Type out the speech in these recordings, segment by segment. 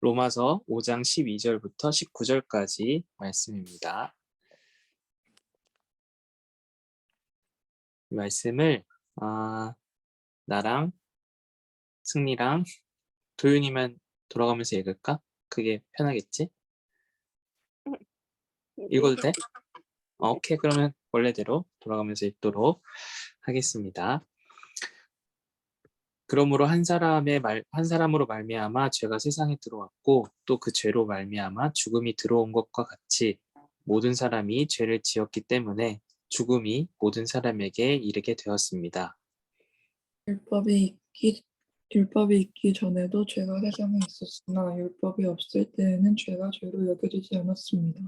로마서 5장 12절부터 19절까지 말씀입니다. 이 말씀을 나랑 승리랑 도윤이만 돌아가면서 읽을까? 그게 편하겠지? 읽어도 돼? 오케이, 그러면 원래대로 돌아가면서 읽도록 하겠습니다. 그러므로 한 사람으로 말미암아 죄가 세상에 들어왔고 또 그 죄로 말미암아 죽음이 들어온 것과 같이 모든 사람이 죄를 지었기 때문에 죽음이 모든 사람에게 이르게 되었습니다. 율법이 있기 전에도 죄가 세상에 있었으나 율법이 없을 때에는 죄가 죄로 여겨지지 않았습니다.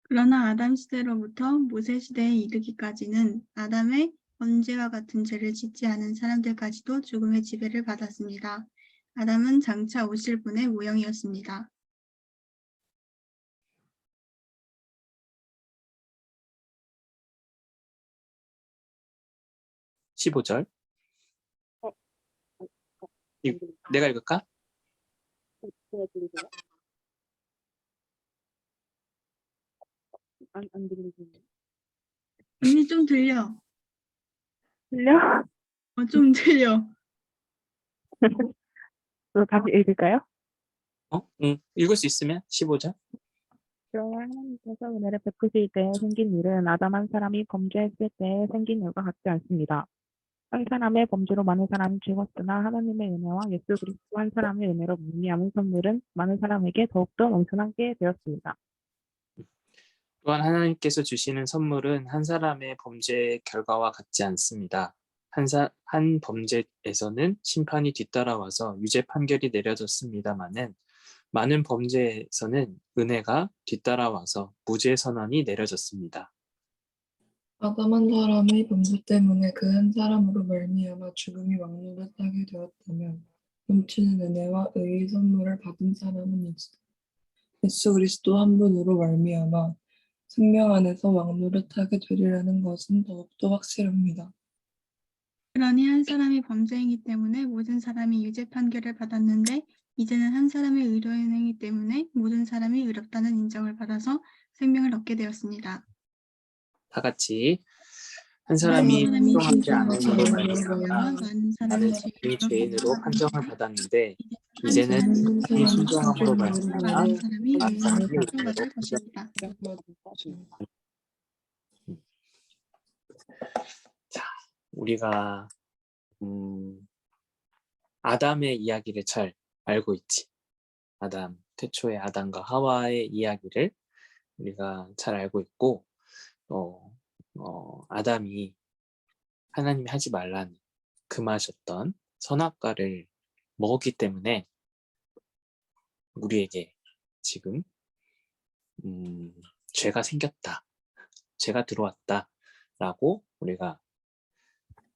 그러나 아담 시대로부터 모세 시대에 이르기까지는 아담의 범죄와 같은 죄를 짓지 않은 사람들까지도 죽음의 지배를 받았습니다. 아담은 장차 오실 분의 모형이었습니다. 15절. 내가 읽을까? 안 들리세요? 언니 좀 들려. 들려? 좀 들려. 또 다시 읽을까요? 읽을 수 있으면 15절. 그러나 하나님께서 은혜를 베푸실 때 생긴 일은 아담 한 사람이 범죄했을 때 생긴 일과 같지 않습니다. 한 사람의 범죄로 많은 사람이 죽었으나 하나님의 은혜와 예수 그리스도 한 사람의 은혜로 말미암은 선물은 많은 사람에게 더욱더 넘쳐나게 되었습니다. 또한 하나님께서 주시는 선물은 한 사람의 범죄의 결과와 같지 않습니다. 한 범죄에서는 심판이 뒤따라와서 유죄 판결이 내려졌습니다마는 많은 범죄에서는 은혜가 뒤따라와서 무죄 선언이 내려졌습니다. 아담 한 사람의 범죄 때문에 그 한 사람으로 말미암아 죽음이 왕노릇하게 되었다면 넘치는 은혜와 의의 선물을 받은 사람은 예수 그리스도 한 분으로 말미암아 생명 안에서 왕노릇하게 되리라는 것은 더욱더 확실합니다. 그러니 한 사람이 범죄이기 때문에 모든 사람이 유죄 판결을 받았는데 이제는 한 사람의 의로 행위 때문에 모든 사람이 의롭다는 인정을 받아서 생명을 얻게 되었습니다. 다 같이 한 사람이 순종하지 않음으로 말미암아 많은 많은 사람이 사람이 죄인으로 판정을 받았는데 이제는 한 이 사람이 순종함으로 말미암아 많은 사람이 많은 의인으로 사람이 판정받을 것입니다. 자, 우리가 아담의 이야기를 잘 알고 있지. 태초의 아담과 하와의 이야기를 우리가 잘 알고 있고, 아담이 하나님이 하지 말라는 금하셨던 선악과를 먹었기 때문에 우리에게 지금 죄가 생겼다, 죄가 들어왔다라고 우리가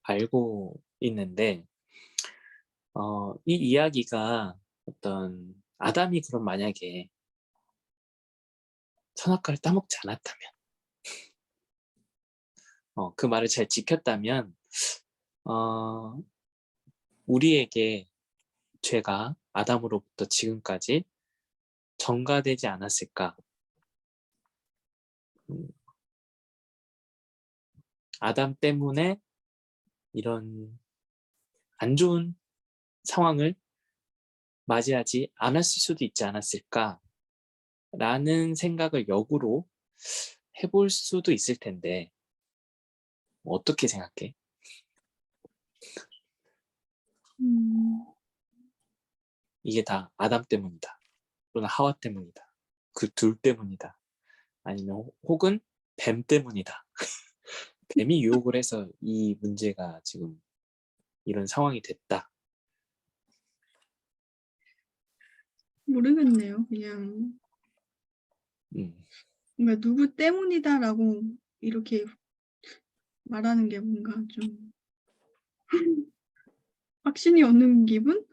알고 있는데, 이 이야기가 어떤 아담이 그럼 만약에 선악과를 따먹지 않았다면, 그 말을 잘 지켰다면, 우리에게 죄가 아담으로부터 지금까지 전가되지 않았을까? 아담 때문에 이런 안 좋은 상황을 맞이하지 않았을 수도 있지 않았을까? 라는 생각을 역으로 해볼 수도 있을 텐데, 어떻게 생각해? 이게 다 아담 때문이다. 또는 하와 때문이다. 그 둘 때문이다. 아니면 혹은 뱀 때문이다. 뱀이 유혹을 해서 이 문제가 지금 이런 상황이 됐다. 모르겠네요. 그냥 뭔가 누구 때문이다라고 이렇게 말하는 게 뭔가 좀 확신이 없는 기분?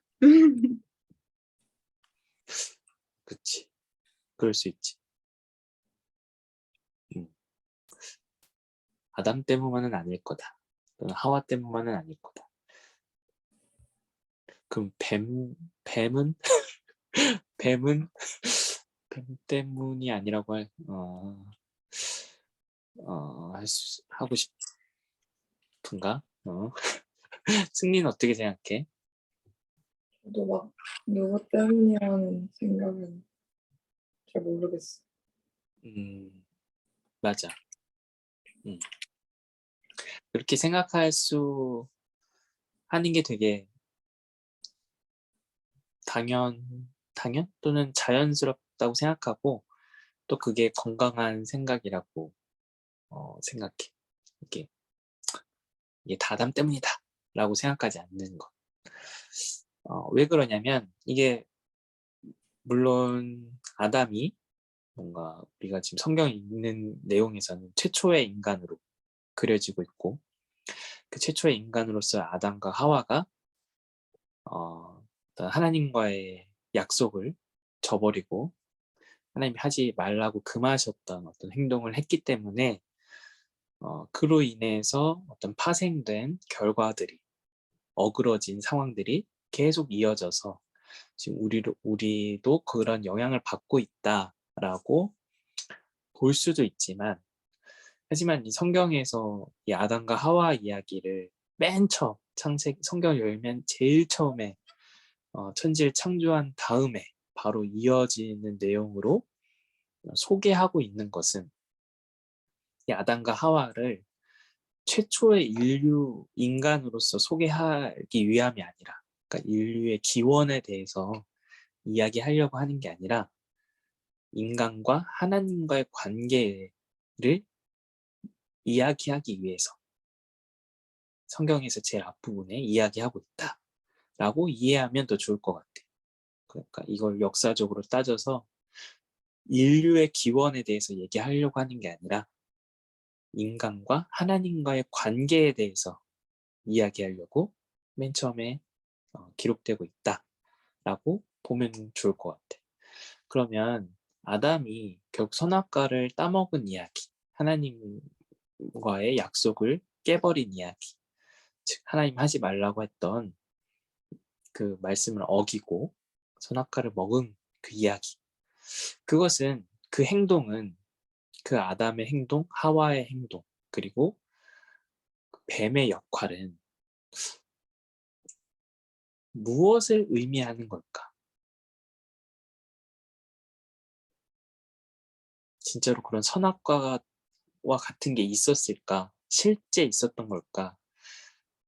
그치. 그럴 수 있지. 아담 때문만은 아닐 거다. 또는 하와 때문만은 아닐 거다. 그럼 뱀은 뱀은 뱀 때문이 아니라고 하고 싶은가? 승리는 어떻게 생각해? 저도 막 누구 때문이라는 생각은 잘 모르겠어. 맞아. 그렇게 생각할 수 하는 게 되게 당연 또는 자연스럽다고 생각하고 또 그게 건강한 생각이라고 생각해. 이게 다 아담 때문이다라고 생각하지 않는 것. 왜 그러냐면 이게 물론 아담이 뭔가 우리가 지금 성경에 있는 내용에서는 최초의 인간으로 그려지고 있고 그 최초의 인간으로서 아담과 하와가 어떤 하나님과의 약속을 저버리고 하나님이 하지 말라고 금하셨던 어떤 행동을 했기 때문에 그로 인해서 어떤 파생된 결과들이 어그러진 상황들이 계속 이어져서 지금 우리도 그런 영향을 받고 있다라고 볼 수도 있지만 하지만 이 성경에서 이 아담과 하와 이야기를 맨 처음 성경을 열면 제일 처음에 천지를 창조한 다음에 바로 이어지는 내용으로 소개하고 있는 것은 이 아담과 하와를 최초의 인류 인간으로서 소개하기 위함이 아니라 그러니까 인류의 기원에 대해서 이야기하려고 하는 게 아니라 인간과 하나님과의 관계를 이야기하기 위해서 성경에서 제일 앞부분에 이야기하고 있다라고 이해하면 더 좋을 것 같아요. 그러니까 이걸 역사적으로 따져서 인류의 기원에 대해서 얘기하려고 하는 게 아니라 인간과 하나님과의 관계에 대해서 이야기하려고 맨 처음에 기록되고 있다라고 보면 좋을 것 같아. 그러면 아담이 결국 선악과를 따먹은 이야기, 하나님과의 약속을 깨버린 이야기, 즉 하나님 하지 말라고 했던 그 말씀을 어기고 선악과를 먹은 그 이야기, 그것은 그 행동은 그 아담의 행동, 하와의 행동, 그리고 뱀의 역할은 무엇을 의미하는 걸까? 진짜로 그런 선악과와 같은 게 있었을까? 실제 있었던 걸까?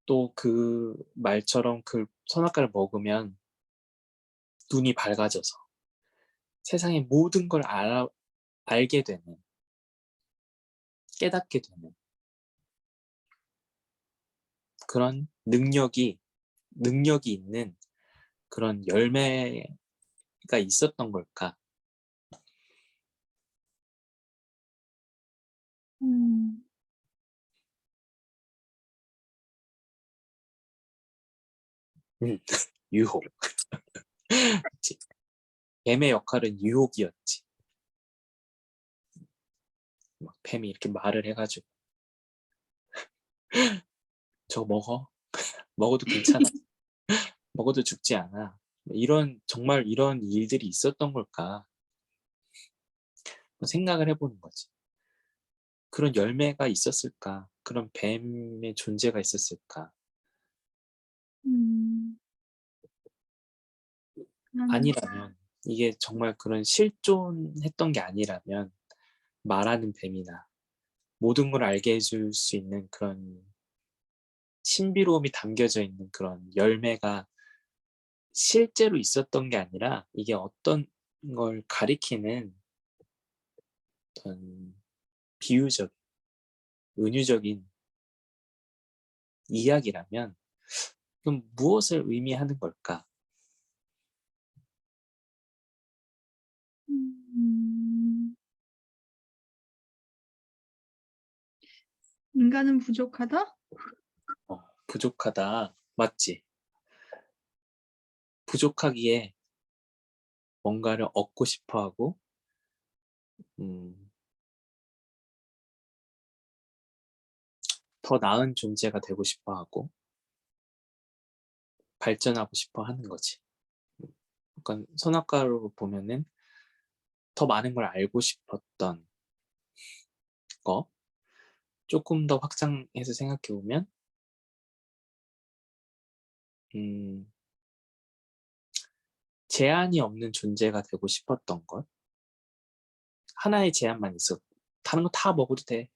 또 그 말처럼 그 선악과를 먹으면 눈이 밝아져서 세상의 모든 걸 알게 되는, 깨닫게 되는 그런 능력이 있는 그런 열매가 있었던 걸까? 음, 유혹. 그치? 뱀의 역할은 유혹이었지. 막 뱀이 이렇게 말을 해가지고 저거 먹어도 괜찮아, 먹어도 죽지 않아. 정말 이런 일들이 있었던 걸까? 생각을 해보는 거지. 그런 열매가 있었을까? 그런 뱀의 존재가 있었을까? 음, 아니라면 이게 정말 그런 실존했던 게 아니라면 말하는 뱀이나 모든 걸 알게 해줄 수 있는 그런 신비로움이 담겨져 있는 그런 열매가 실제로 있었던 게 아니라 이게 어떤 걸 가리키는 어떤 비유적, 은유적인 이야기라면 그럼 무엇을 의미하는 걸까? 음, 인간은 부족하다? 부족하다. 맞지? 부족하기에 뭔가를 얻고 싶어 하고, 음, 더 나은 존재가 되고 싶어 하고, 발전하고 싶어 하는 거지. 그러니까 선악과로 보면은 더 많은 걸 알고 싶었던 거, 조금 더 확장해서 생각해 보면 제한이 없는 존재가 되고 싶었던 것. 하나의 제한만 있어. 다른 거 다 먹어도 돼.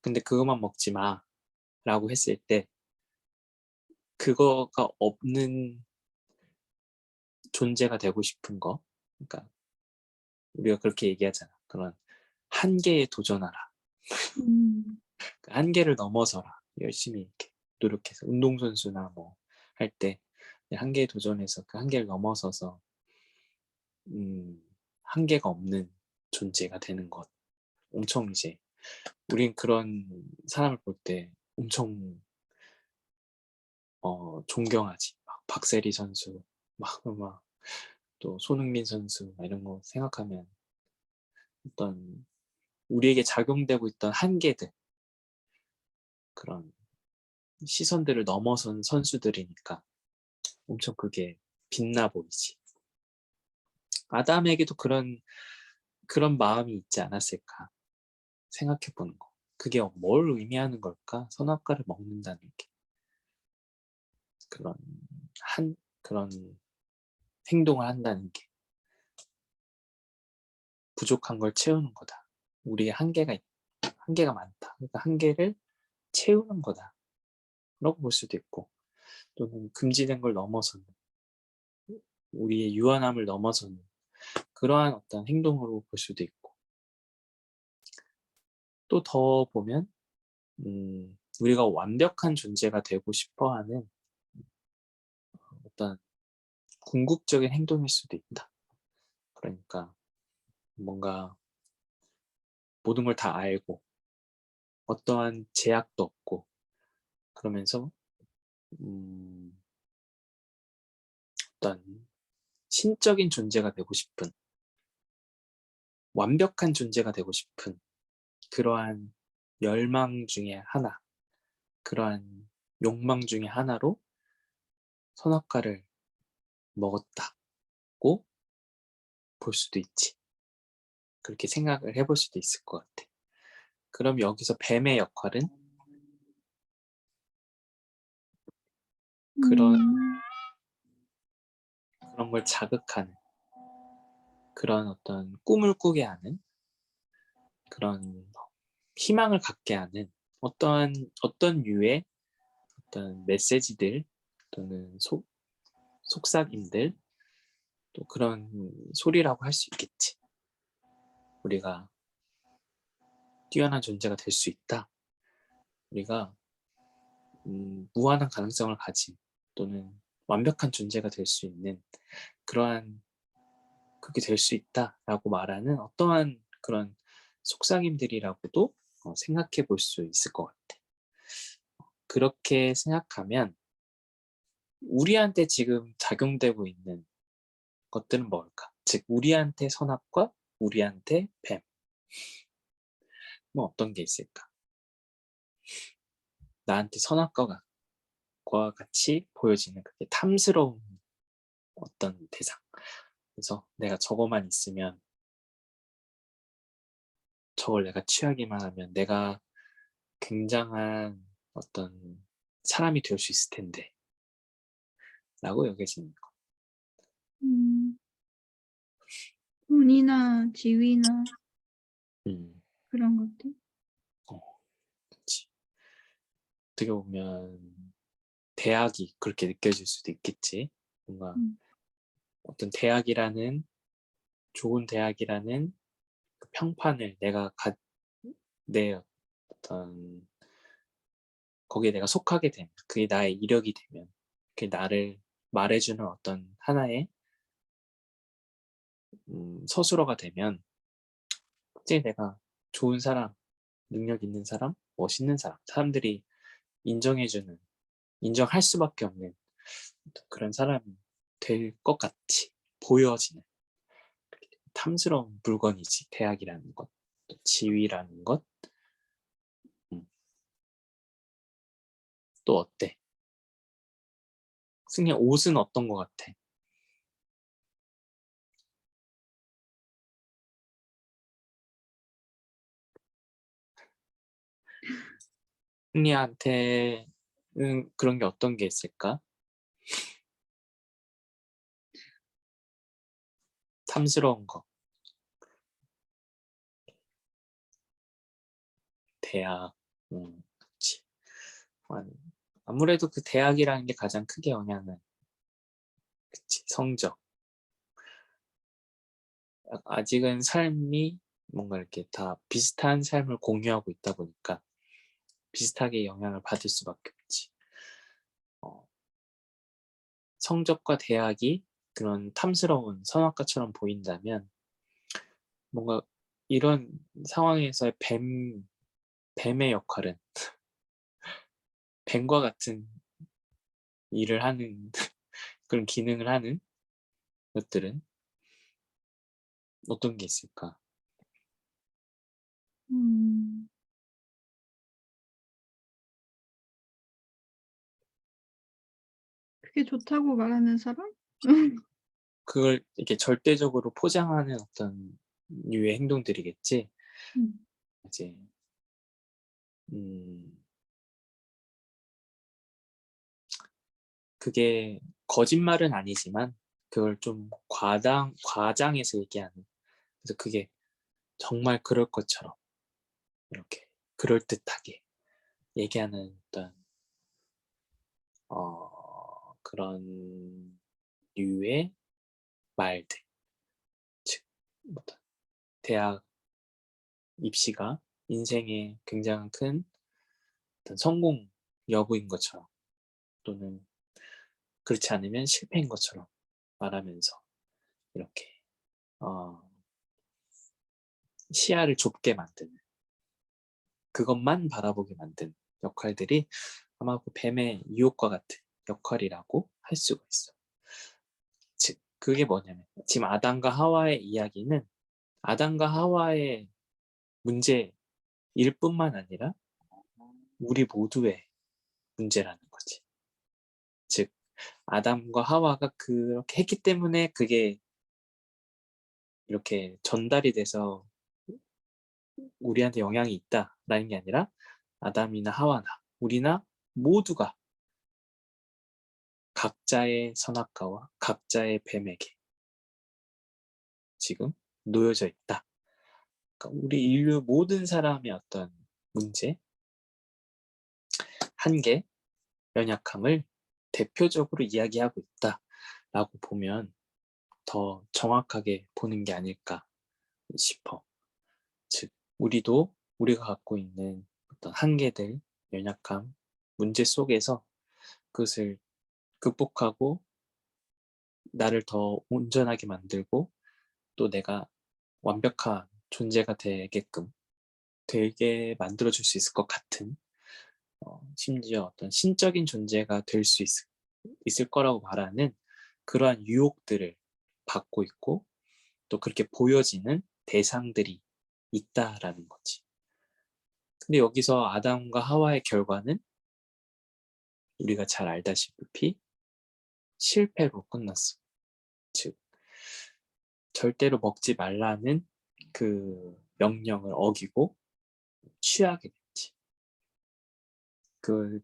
근데 그것만 먹지 마. 라고 했을 때 그거가 없는 존재가 되고 싶은 거. 그러니까 우리가 그렇게 얘기하잖아. 그런 한계에 도전하라. 그 한계를 넘어서라. 열심히 이렇게 노력해서 운동선수나 뭐 할 때 한계에 도전해서 그 한계를 넘어서서 한계가 없는 존재가 되는 것. 엄청 이제 우린 그런 사람을 볼 때 엄청 존경하지. 막 박세리 선수, 막 또 손흥민 선수 이런 거 생각하면 어떤 우리에게 작용되고 있던 한계들, 그런 시선들을 넘어선 선수들이니까 엄청 그게 빛나 보이지. 아담에게도 그런 마음이 있지 않았을까 생각해 보는 거. 그게 뭘 의미하는 걸까? 선악과를 먹는다는 게 그런 행동을 한다는 게 부족한 걸 채우는 거다. 우리의 한계가 많다. 그러니까 한계를 채우는 거다. 라고 볼 수도 있고, 또는 금지된 걸 넘어서는, 우리의 유한함을 넘어서는 그러한 어떤 행동으로 볼 수도 있고, 또 더 보면 우리가 완벽한 존재가 되고 싶어하는 어떤 궁극적인 행동일 수도 있다. 그러니까 뭔가 모든 걸 다 알고 어떠한 제약도 없고 그러면서 어떤 신적인 존재가 되고 싶은, 완벽한 존재가 되고 싶은 그러한 열망 중에 하나, 그러한 욕망 중에 하나로 선악과를 먹었다고 볼 수도 있지. 그렇게 생각을 해볼 수도 있을 것 같아. 그럼 여기서 뱀의 역할은 그런 걸 자극하는, 그런 어떤 꿈을 꾸게 하는, 그런 희망을 갖게 하는 어떤 유의 어떤 메시지들 또는 속삭임들, 또 그런 소리라고 할 수 있겠지. 우리가 뛰어난 존재가 될 수 있다. 우리가 무한한 가능성을 가진, 또는 완벽한 존재가 될 수 있는 그렇게 될 수 있다라고 말하는 어떠한 그런 속삭임들이라고도 생각해 볼 수 있을 것 같아. 그렇게 생각하면 우리한테 지금 작용되고 있는 것들은 뭘까? 즉 우리한테 선악과, 우리한테 뱀. 뭐 어떤 게 있을까? 나한테 선악과가 같이 보여지는 그게 탐스러운 어떤 대상. 그래서 내가 저거만 있으면, 저걸 내가 취하기만 하면 내가 굉장한 어떤 사람이 될 수 있을 텐데 라고 여겨지는 거. 돈이나 지위나 음, 그런 것들. 그치. 어떻게 보면 대학이 그렇게 느껴질 수도 있겠지. 뭔가 어떤 좋은 대학이라는 그 평판을 내 어떤 거기에 내가 속하게 되면, 그게 나의 이력이 되면, 그게 나를 말해주는 어떤 하나의 서술어가 되면, 이제 내가 좋은 사람, 능력 있는 사람, 멋있는 사람, 사람들이 인정해주는, 인정할 수밖에 없는 그런 사람이 될 것 같이 보여지는 탐스러운 물건이지, 대학이라는 것, 또 지위라는 것. 또 어때? 승희 옷은 어떤 것 같아? 승리한테는 그런 게 어떤 게 있을까? 탐스러운 거, 대학, 그치. 아무래도 그 대학이라는 게 가장 크게 영향은, 그치, 성적. 아직은 삶이 뭔가 이렇게 다 비슷한 삶을 공유하고 있다 보니까 비슷하게 영향을 받을 수밖에 없지. 성적과 대학이 그런 탐스러운 선악과처럼 보인다면 뭔가 이런 상황에서의 뱀의 역할은 뱀과 같은 일을 하는 그런 기능을 하는 것들은 어떤 게 있을까? 음, 그게 좋다고 말하는 사람? 그걸 이렇게 절대적으로 포장하는 어떤 유의 행동들이겠지. 음, 이제 그게 거짓말은 아니지만 그걸 좀 과장해서 얘기하는. 그래서 그게 정말 그럴 것처럼 이렇게 그럴듯하게 얘기하는 어떤 그런 류의 말들. 즉 어떤 대학 입시가 인생의 굉장히 큰 어떤 성공 여부인 것처럼 또는 그렇지 않으면 실패인 것처럼 말하면서 이렇게 어, 시야를 좁게 만드는 그것만 바라보게 만든 역할들이 아마 그 뱀의 유혹과 같은 역할이라고 할 수가 있어. 즉 그게 뭐냐면 지금 아담과 하와의 이야기는 아담과 하와의 문제일 뿐만 아니라 우리 모두의 문제라는 거지. 즉 아담과 하와가 그렇게 했기 때문에 그게 이렇게 전달이 돼서 우리한테 영향이 있다라는 게 아니라 아담이나 하와나 우리나 모두가 각자의 선악과와 각자의 뱀에게 지금 놓여져 있다. 그러니까 우리 인류 모든 사람의 어떤 문제, 한계, 연약함을 대표적으로 이야기하고 있다라고 보면 더 정확하게 보는 게 아닐까 싶어. 즉, 우리도 우리가 갖고 있는 어떤 한계들, 연약함, 문제 속에서 그것을 극복하고 나를 더 온전하게 만들고 또 내가 완벽한 존재가 되게끔 되게 만들어줄 수 있을 것 같은 심지어 어떤 신적인 존재가 될 수 있을 거라고 말하는 그러한 유혹들을 받고 있고 또 그렇게 보여지는 대상들이 있다라는 거지. 근데 여기서 아담과 하와의 결과는 우리가 잘 알다시피 실패로 끝났어. 즉 절대로 먹지 말라는 그 명령을 어기고 취하게 됐지. 그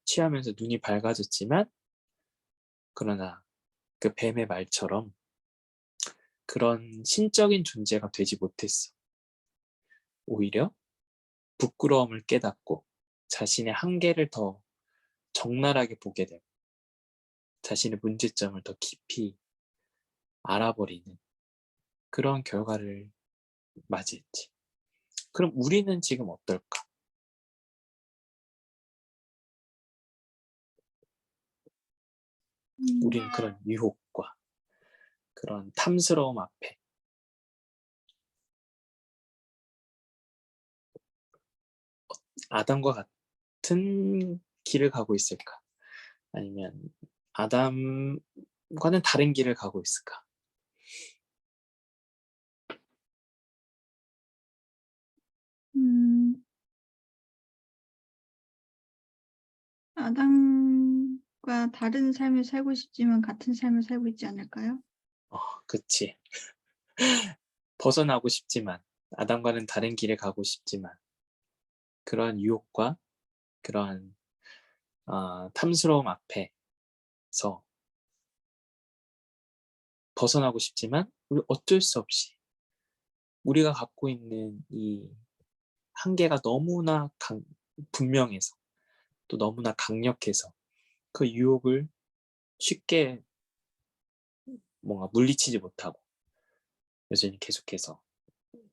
취하면서 눈이 밝아졌지만 그러나 그 뱀의 말처럼 그런 신적인 존재가 되지 못했어. 오히려 부끄러움을 깨닫고 자신의 한계를 더 적나라하게 보게 되고 자신의 문제점을 더 깊이 알아버리는 그런 결과를 맞이했지. 그럼 우리는 지금 어떨까? 우리는 그런 유혹과 그런 탐스러움 앞에 아담과 같은 길을 가고 있을까? 아니면 아담과는 다른 길을 가고 있을까? 음, 아담과 다른 삶을 살고 싶지만 같은 삶을 살고 있지 않을까요? 그치. 벗어나고 싶지만 아담과는 다른 길을 가고 싶지만 그런 유혹과 그런 탐스러움 앞에서 벗어나고 싶지만 우리 어쩔 수 없이 우리가 갖고 있는 이 한계가 너무나 분명해서 또 너무나 강력해서 그 유혹을 쉽게 뭔가 물리치지 못하고 여전히 계속해서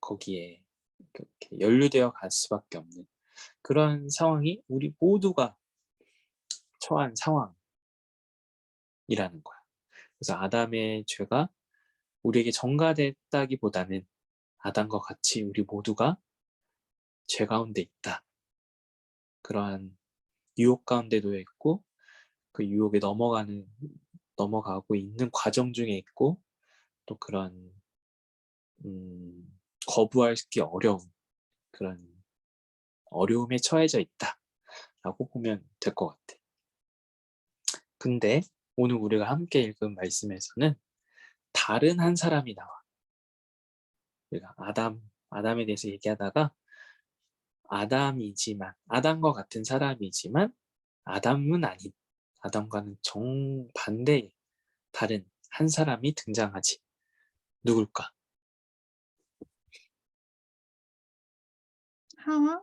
거기에 이렇게 연루되어 갈 수밖에 없는 그런 상황이 우리 모두가 처한 상황이라는 거야. 그래서 아담의 죄가 우리에게 전가됐다기보다는 아담과 같이 우리 모두가 죄 가운데 있다. 그러한 유혹 가운데 놓여 있고 그 유혹에 넘어가고 있는 과정 중에 있고 또 그런 거부하기 어려운 그런 어려움에 처해져 있다라고 보면 될 것 같아. 근데 오늘 우리가 함께 읽은 말씀에서는 다른 한 사람이 나와. 우리가 아담에 대해서 얘기하다가 아담과 같은 사람이지만 아담은 아닌, 아담과는 정반대의 다른 한 사람이 등장하지. 누굴까? 하와?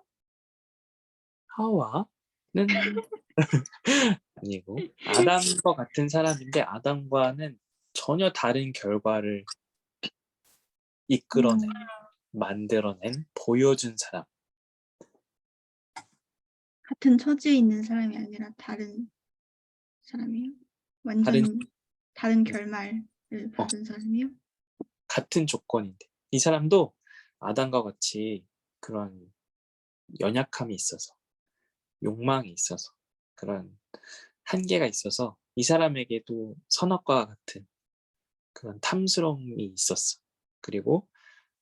하와는 아니고 아담과 같은 사람인데 아담과는 전혀 다른 결과를 이끌어낸, 만들어낸, 보여준 사람. 같은 처지에 있는 사람이 아니라 다른 사람이요? 완전 다른 결말을 받은 사람이요? 같은 조건인데 이 사람도 아담과 같이 그런 연약함이 있어서 욕망이 있어서 그런 한계가 있어서 이 사람에게도 선악과 같은 그런 탐스러움이 있었어. 그리고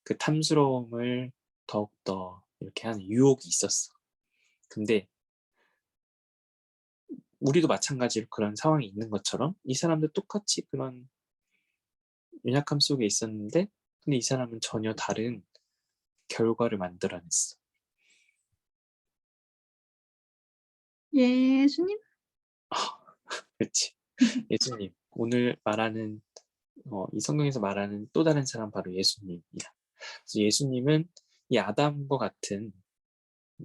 그 탐스러움을 더욱더 이렇게 하는 유혹이 있었어. 근데 우리도 마찬가지로 그런 상황이 있는 것처럼 이 사람도 똑같이 그런 연약함 속에 있었는데 근데 이 사람은 전혀 다른 결과를 만들어냈어. 예수님? 그렇지. 예수님. 오늘 말하는 이 성경에서 말하는 또 다른 사람 바로 예수님이야. 그래서 예수님은 이 아담과 같은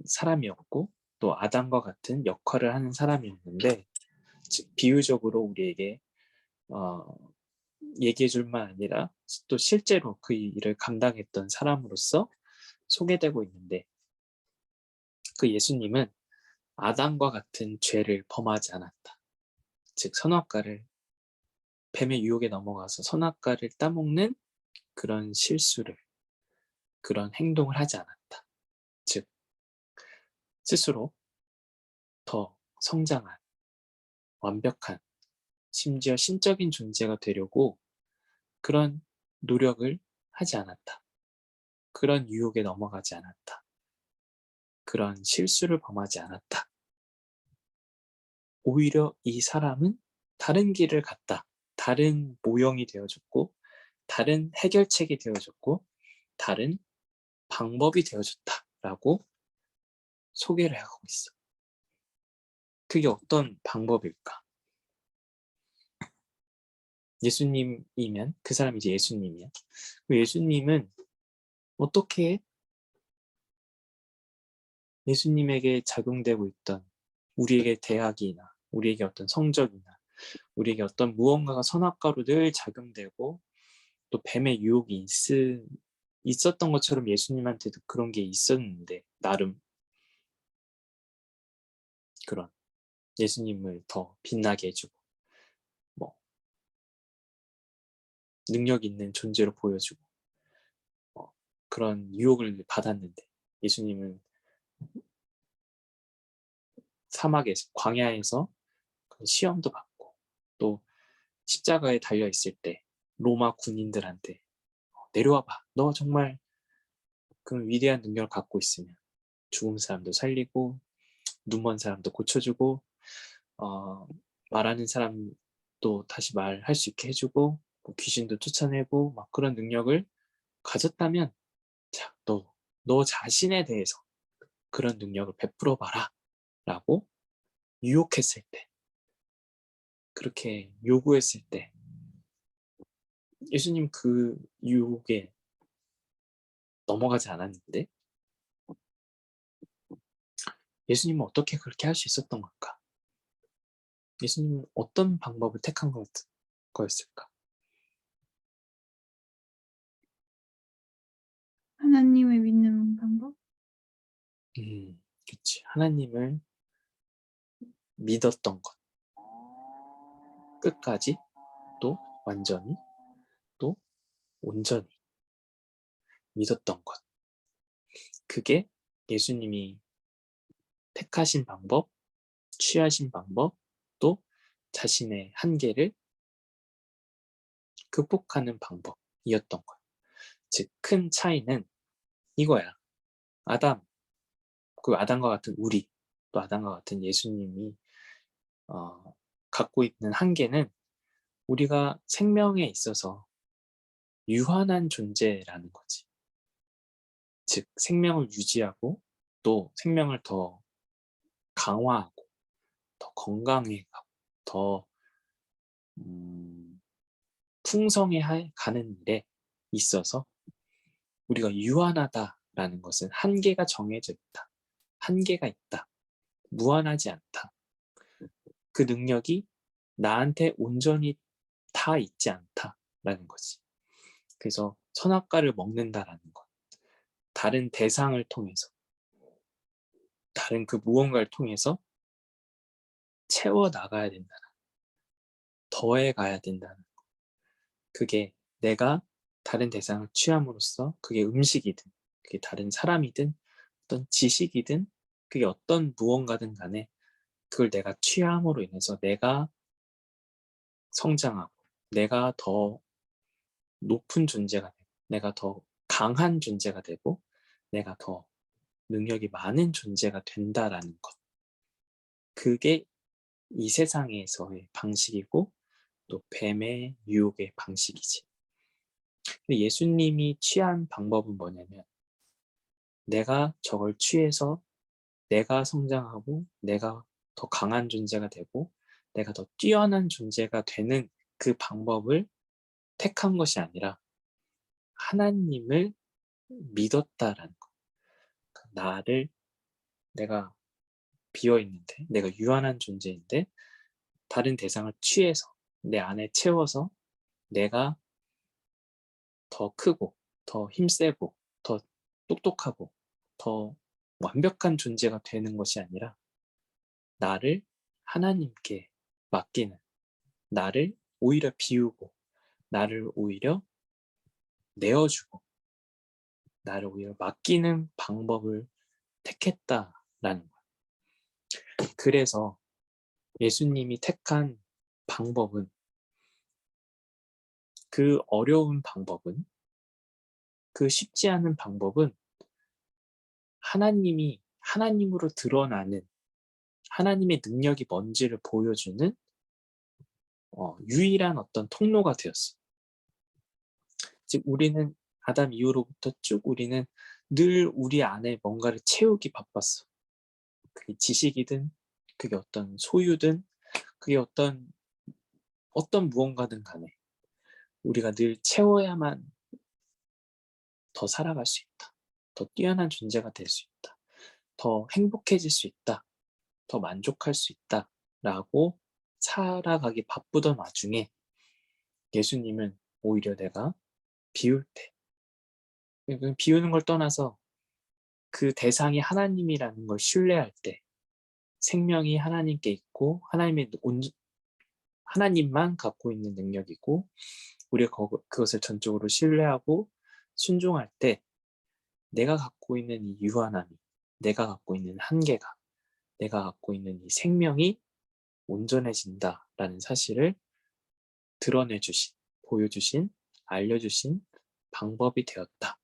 사람이었고 또 아담과 같은 역할을 하는 사람이었는데 비유적으로 우리에게 얘기해 줄 만 아니라 또 실제로 그 일을 감당했던 사람으로서 소개되고 있는데 그 예수님은 아담과 같은 죄를 범하지 않았다. 즉 선악과를 뱀의 유혹에 넘어가서 선악과를 따먹는 그런 실수를 그런 행동을 하지 않았다. 즉 스스로 더 성장한 완벽한 심지어 신적인 존재가 되려고 그런 노력을 하지 않았다. 그런 유혹에 넘어가지 않았다. 그런 실수를 범하지 않았다. 오히려 이 사람은 다른 길을 갔다. 다른 모형이 되어줬고 다른 해결책이 되어줬고 다른 방법이 되어줬다라고 소개를 하고 있어. 그게 어떤 방법일까? 예수님이면 그 사람이 이제 예수님이야. 예수님은 어떻게 예수님에게 작용되고 있던 우리에게 대학이나 우리에게 어떤 성적이나 우리에게 어떤 무언가가 선악과로 늘 작용되고 또 뱀의 유혹이 있었던 것처럼 예수님한테도 그런 게 있었는데 나름 그런 예수님을 더 빛나게 해주고 뭐 능력 있는 존재로 보여주고 그런 유혹을 받았는데 예수님은 사막에서 광야에서 시험도 받고 또 십자가에 달려 있을 때 로마 군인들한테 내려와봐. 너 정말 그런 위대한 능력을 갖고 있으면 죽은 사람도 살리고 눈먼 사람도 고쳐주고 말하는 사람도 다시 말할 수 있게 해주고 뭐 귀신도 쫓아내고 막 그런 능력을 가졌다면 자, 너 자신에 대해서 그런 능력을 베풀어 봐라 라고 유혹했을 때, 그렇게 요구했을 때 예수님 그 유혹에 넘어가지 않았는데 예수님은 어떻게 그렇게 할 수 있었던 걸까? 예수님은 어떤 방법을 택한 거였을까? 하나님을 믿는 방법? 그치. 하나님을 믿었던 것. 끝까지, 또 완전히, 또 온전히 믿었던 것. 그게 예수님이 택하신 방법, 취하신 방법, 또 자신의 한계를 극복하는 방법이었던 것. 즉, 큰 차이는 이거야. 그 아담과 같은 우리, 또 아담과 같은 예수님이 갖고 있는 한계는 우리가 생명에 있어서 유한한 존재라는 거지. 즉, 생명을 유지하고 또 생명을 더 강화하고 더 건강해가고 더 풍성해 가는 일에 있어서 우리가 유한하다라는 것은 한계가 정해져 있다. 한계가 있다. 무한하지 않다. 그 능력이 나한테 온전히 다 있지 않다라는 거지. 그래서 선악과를 먹는다라는 것. 다른 대상을 통해서, 다른 그 무언가를 통해서 채워 나가야 된다는, 더해 가야 된다는 것. 그게 내가 다른 대상을 취함으로써 그게 음식이든, 그게 다른 사람이든, 어떤 지식이든, 그게 어떤 무언가든 간에 그걸 내가 취함으로 인해서 내가 성장하고, 내가 더 높은 존재가 되고, 내가 더 강한 존재가 되고, 내가 더 능력이 많은 존재가 된다라는 것. 그게 이 세상에서의 방식이고 또 뱀의 유혹의 방식이지. 근데 예수님이 취한 방법은 뭐냐면 내가 저걸 취해서 내가 성장하고 내가 더 강한 존재가 되고 내가 더 뛰어난 존재가 되는 그 방법을 택한 것이 아니라 하나님을 믿었다라는 거. 나를, 내가 비어있는데, 내가 유한한 존재인데 다른 대상을 취해서 내 안에 채워서 내가 더 크고 더 힘세고 더 똑똑하고 더 완벽한 존재가 되는 것이 아니라 나를 하나님께 맡기는, 나를 오히려 비우고 나를 오히려 내어주고 나를 오히려 맡기는 방법을 택했다라는 거야. 그래서 예수님이 택한 방법은, 그 어려운 방법은, 그 쉽지 않은 방법은 하나님이 하나님으로 드러나는, 하나님의 능력이 뭔지를 보여주는 유일한 어떤 통로가 되었어. 즉 우리는 아담 이후로부터 쭉 우리는 늘 우리 안에 뭔가를 채우기 바빴어. 그게 지식이든 그게 어떤 소유든 그게 어떤 무언가든 간에 우리가 늘 채워야만 더 살아갈 수 있다. 더 뛰어난 존재가 될 수 있다. 더 행복해질 수 있다. 더 만족할 수 있다. 라고 살아가기 바쁘던 와중에 예수님은 오히려 내가 비울 때, 비우는 걸 떠나서 그 대상이 하나님이라는 걸 신뢰할 때, 생명이 하나님께 있고 하나님만 갖고 있는 능력이고 우리가 그것을 전적으로 신뢰하고 순종할 때 내가 갖고 있는 이 유한함이, 내가 갖고 있는 한계가, 내가 갖고 있는 이 생명이 온전해진다라는 사실을 드러내주신, 보여주신, 알려주신 방법이 되었다.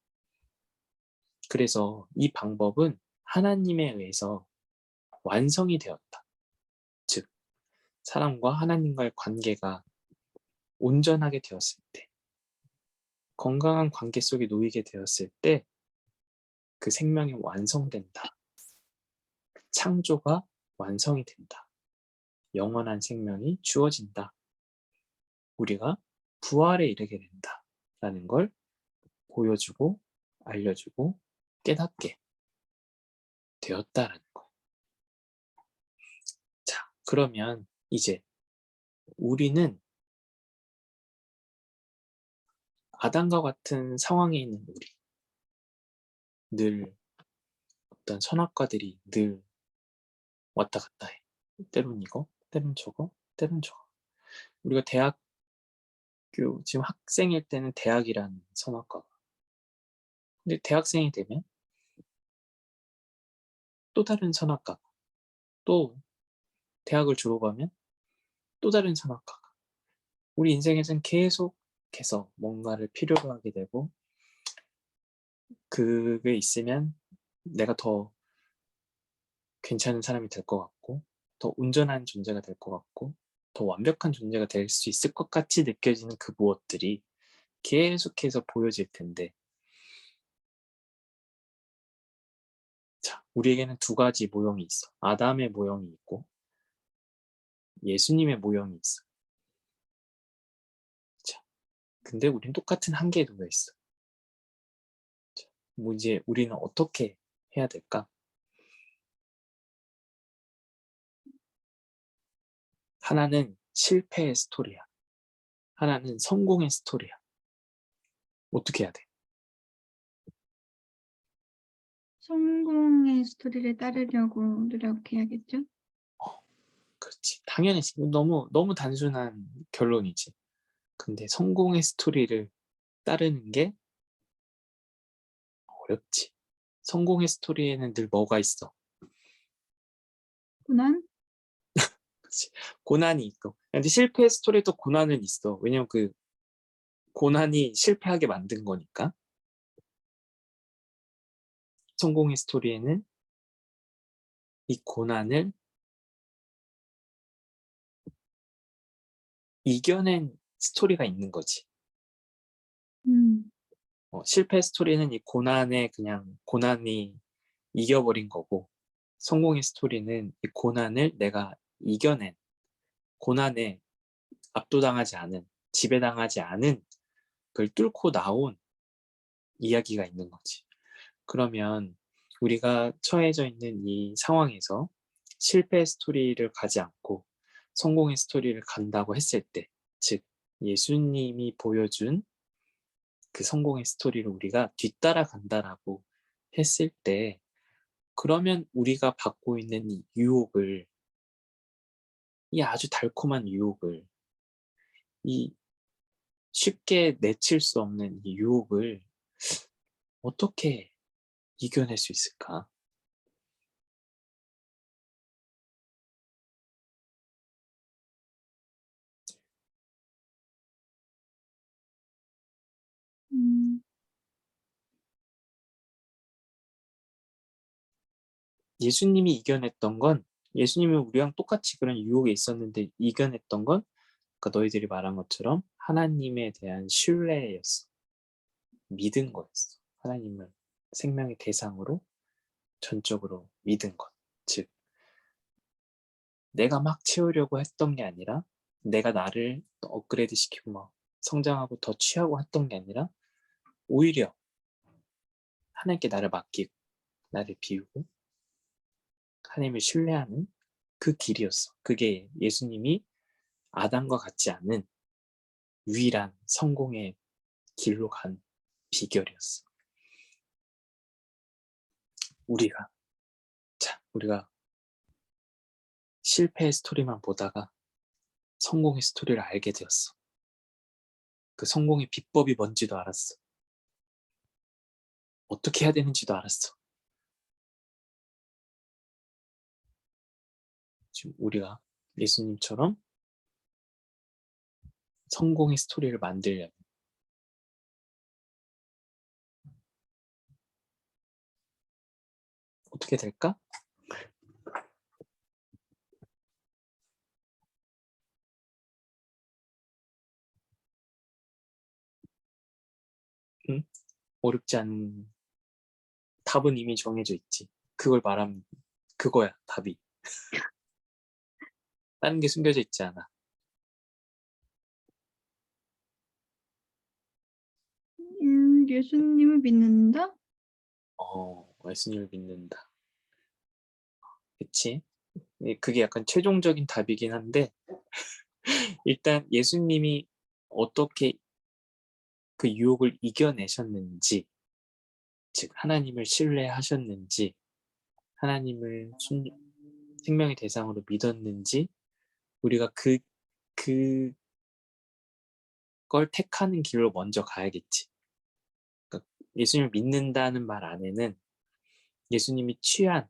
그래서 이 방법은 하나님에 의해서 완성이 되었다. 즉, 사람과 하나님과의 관계가 온전하게 되었을 때, 건강한 관계 속에 놓이게 되었을 때, 그 생명이 완성된다. 창조가 완성이 된다. 영원한 생명이 주어진다. 우리가 부활에 이르게 된다. 라는 걸 보여주고 알려주고 깨닫게 되었다라는 거예요. 자, 그러면 이제 우리는 아담과 같은 상황에 있는 우리, 늘 어떤 선악과들이 늘 왔다 갔다 해. 때론 이거, 때론 저거, 때론 저거. 우리가 대학교, 지금 학생일 때는 대학이라는 선악과가. 근데 대학생이 되면 또 다른 선악과가, 또 대학을 졸업하면 또 다른 선악과가. 우리 인생에서는 계속해서 뭔가를 필요로 하게 되고, 그게 있으면 내가 더 괜찮은 사람이 될 것 같고, 더 온전한 존재가 될 것 같고, 더 완벽한 존재가 될 수 있을 것 같이 느껴지는 그 무엇들이 계속해서 보여질 텐데, 자, 우리에게는 두 가지 모형이 있어. 아담의 모형이 있고 예수님의 모형이 있어. 자, 근데 우린 똑같은 한계에 놓여 있어. 자, 뭐 이제 우리는 어떻게 해야 될까? 하나는 실패의 스토리야. 하나는 성공의 스토리야. 어떻게 해야 돼? 성공의 스토리를 따르려고 노력해야겠죠? 그렇지. 당연히지. 너무 단순한 결론이지. 근데 성공의 스토리를 따르는 게 어렵지. 성공의 스토리에는 늘 뭐가 있어? 고난? 그치. 고난이 있고. 근데 실패의 스토리도 고난은 있어. 왜냐면 그 고난이 실패하게 만든 거니까. 성공의 스토리에는 이 고난을 이겨낸 스토리가 있는 거지. 실패 스토리는 이 고난에 그냥 고난이 이겨버린 거고, 성공의 스토리는 이 고난을 내가 이겨낸, 고난에 압도당하지 않은, 지배당하지 않은 그걸 뚫고 나온 이야기가 있는 거지. 그러면 우리가 처해져 있는 이 상황에서 실패 스토리를 가지 않고 성공의 스토리를 간다고 했을 때, 즉 예수님이 보여준 그 성공의 스토리를 우리가 뒤따라간다라고 했을 때, 그러면 우리가 받고 있는 이 유혹을, 이 아주 달콤한 유혹을, 이 쉽게 내칠 수 없는 이 유혹을 어떻게 이겨낼 수 있을까? 음, 예수님이 이겨냈던 건, 예수님은 우리랑 똑같이 그런 유혹에 있었는데 이겨냈던 건 아까 너희들이 말한 것처럼 하나님에 대한 신뢰였어. 믿은 거였어. 하나님을 생명의 대상으로 전적으로 믿은 것. 즉, 내가 막 채우려고 했던 게 아니라, 내가 나를 업그레이드 시키고 막 성장하고 더 취하고 했던 게 아니라, 오히려 하나님께 나를 맡기고 나를 비우고 하나님을 신뢰하는 그 길이었어. 그게 예수님이 아담과 같지 않은 유일한 성공의 길로 간 비결이었어. 우리가 실패의 스토리만 보다가 성공의 스토리를 알게 되었어. 그 성공의 비법이 뭔지도 알았어. 어떻게 해야 되는지도 알았어. 지금 우리가 예수님처럼 성공의 스토리를 만들려면 어떻게 될까? 응? 어렵지 않은 답은 이미 정해져 있지. 그걸 말하면 그거야, 답이. 다른 게 숨겨져 있지 않아. 예수님을 믿는다? 예수님을 믿는다. 그치? 그게 약간 최종적인 답이긴 한데 일단 예수님이 어떻게 그 유혹을 이겨내셨는지, 즉 하나님을 신뢰하셨는지, 하나님을 생명의 대상으로 믿었는지, 우리가 그걸 택하는 길로 먼저 가야겠지. 그러니까 예수님을 믿는다는 말 안에는 예수님이 취한,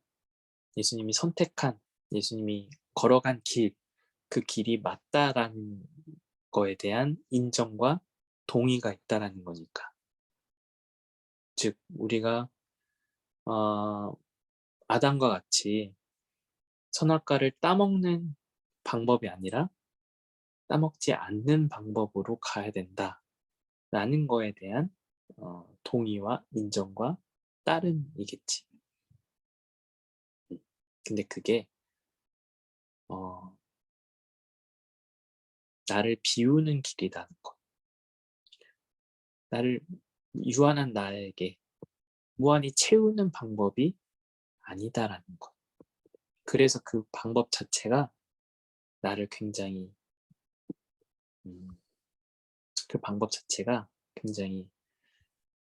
예수님이 선택한, 예수님이 걸어간 길, 그 길이 맞다라는 거에 대한 인정과 동의가 있다라는 거니까. 즉 우리가 아담과 같이 선악과를 따먹는 방법이 아니라 따먹지 않는 방법으로 가야 된다라는 거에 대한 동의와 인정과 따름이겠지. 근데 그게 나를 비우는 길이라는 것. 나를 유한한 나에게 무한히 채우는 방법이 아니다라는 것. 그래서 그 방법 자체가 나를 굉장히 그 방법 자체가 굉장히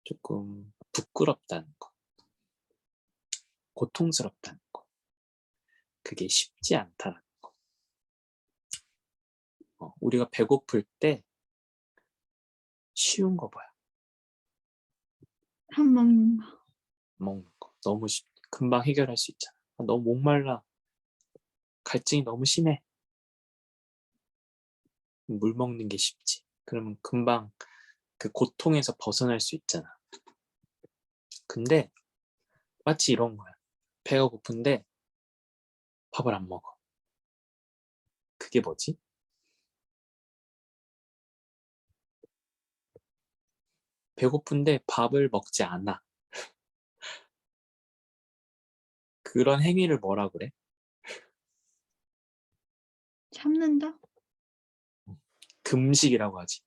조금 부끄럽다는 것, 고통스럽다는 것, 그게 쉽지 않다는 것. 우리가 배고플 때 쉬운 거 뭐야? 밥 먹는 거. 먹는 거. 너무 금방 해결할 수 있잖아. 너무 목말라. 갈증이 너무 심해. 물 먹는 게 쉽지. 그러면 금방 그 고통에서 벗어날 수 있잖아. 근데 마치 이런 거야. 배가 고픈데 밥을 안 먹어. 그게 뭐지? 배고픈데 밥을 먹지 않아. 그런 행위를 뭐라 그래? 참는다? 금식이라고 하지.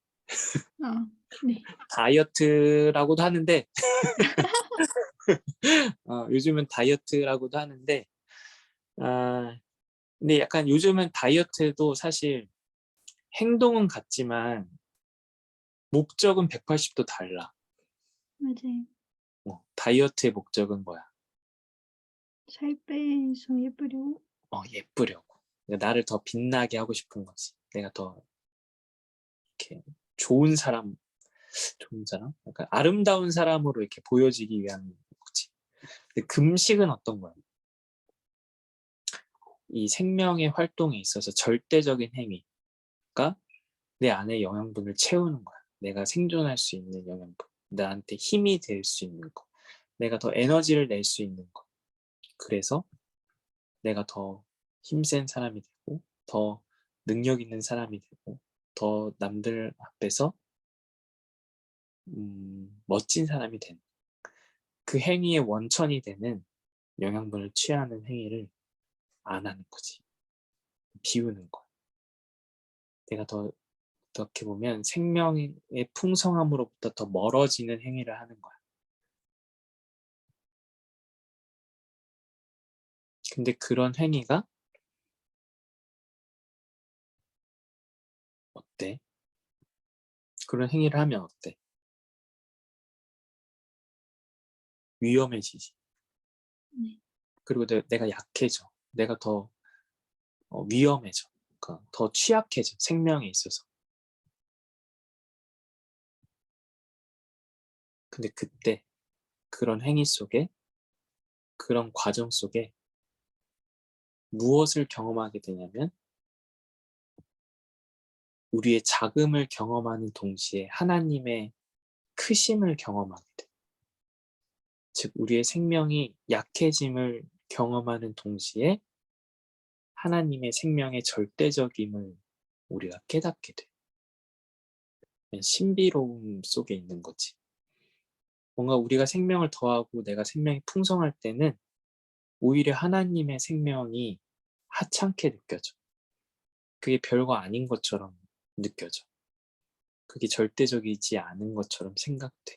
아, 네. 다이어트라고도 하는데 요즘은 다이어트라고도 하는데 근데 약간 요즘은 다이어트도 사실 행동은 같지만 목적은 180도 달라. 맞아요. 다이어트의 목적은 뭐야? 살 빼서 예쁘려고? 예쁘려고. 그러니까 나를 더 빛나게 하고 싶은 거지. 내가 더 이렇게 좋은 사람, 약간 아름다운 사람으로 이렇게 보여지기 위한 거지. 근데 금식은 어떤 거야? 이 생명의 활동에 있어서 절대적인 행위가 내 안에 영양분을 채우는 거야. 내가 생존할 수 있는 영양분. 나한테 힘이 될 수 있는 거. 내가 더 에너지를 낼 수 있는 거. 그래서 내가 더 힘센 사람이 되고, 더 능력 있는 사람이 되고, 더 남들 앞에서 멋진 사람이 되는. 그 행위의 원천이 되는 영양분을 취하는 행위를 안 하는 거지. 비우는 거. 내가 더 어떻게 보면 생명의 풍성함으로부터 더 멀어지는 행위를 하는 거야. 근데 그런 행위가 어때? 그런 행위를 하면 어때? 위험해지지. 네. 그리고 내가 약해져. 내가 더 위험해져. 그러니까 더 취약해져. 생명에 있어서. 근데 그때 그런 행위 속에 그런 과정 속에 무엇을 경험하게 되냐면 우리의 작음을 경험하는 동시에 하나님의 크심을 경험하게 돼. 즉 우리의 생명이 약해짐을 경험하는 동시에 하나님의 생명의 절대적임을 우리가 깨닫게 돼. 신비로움 속에 있는 거지. 뭔가 우리가 생명을 더하고 내가 생명이 풍성할 때는 오히려 하나님의 생명이 하찮게 느껴져. 그게 별거 아닌 것처럼 느껴져. 그게 절대적이지 않은 것처럼 생각돼.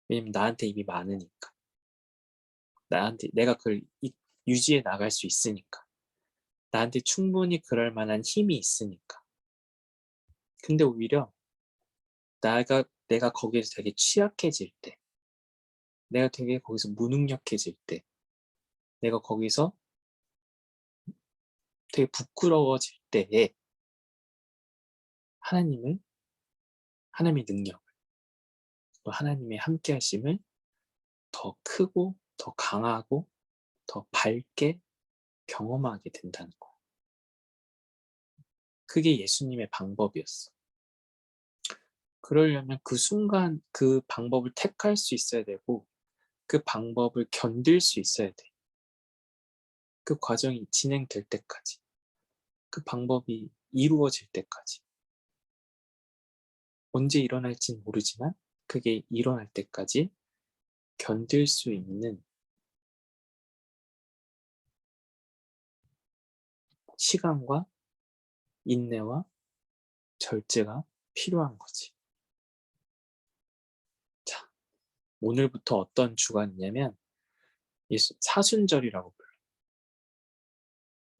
왜냐면 나한테 이미 많으니까. 나한테 내가 그걸 유지해 나갈 수 있으니까. 나한테 충분히 그럴 만한 힘이 있으니까. 근데 오히려 내가 거기에서 되게 취약해질 때, 내가 되게 거기서 무능력해질 때, 내가 거기서 되게 부끄러워질 때에 하나님의 능력, 또 하나님의 함께 하심을 더 크고 더 강하고 더 밝게 경험하게 된다는 거. 그게 예수님의 방법이었어. 그러려면 그 순간 그 방법을 택할 수 있어야 되고 그 방법을 견딜 수 있어야 돼. 그 과정이 진행될 때까지. 그 방법이 이루어질 때까지. 언제 일어날진 모르지만 그게 일어날 때까지 견딜 수 있는 시간과 인내와 절제가 필요한 거지. 자, 오늘부터 어떤 주가 있냐면 사순절이라고 불러.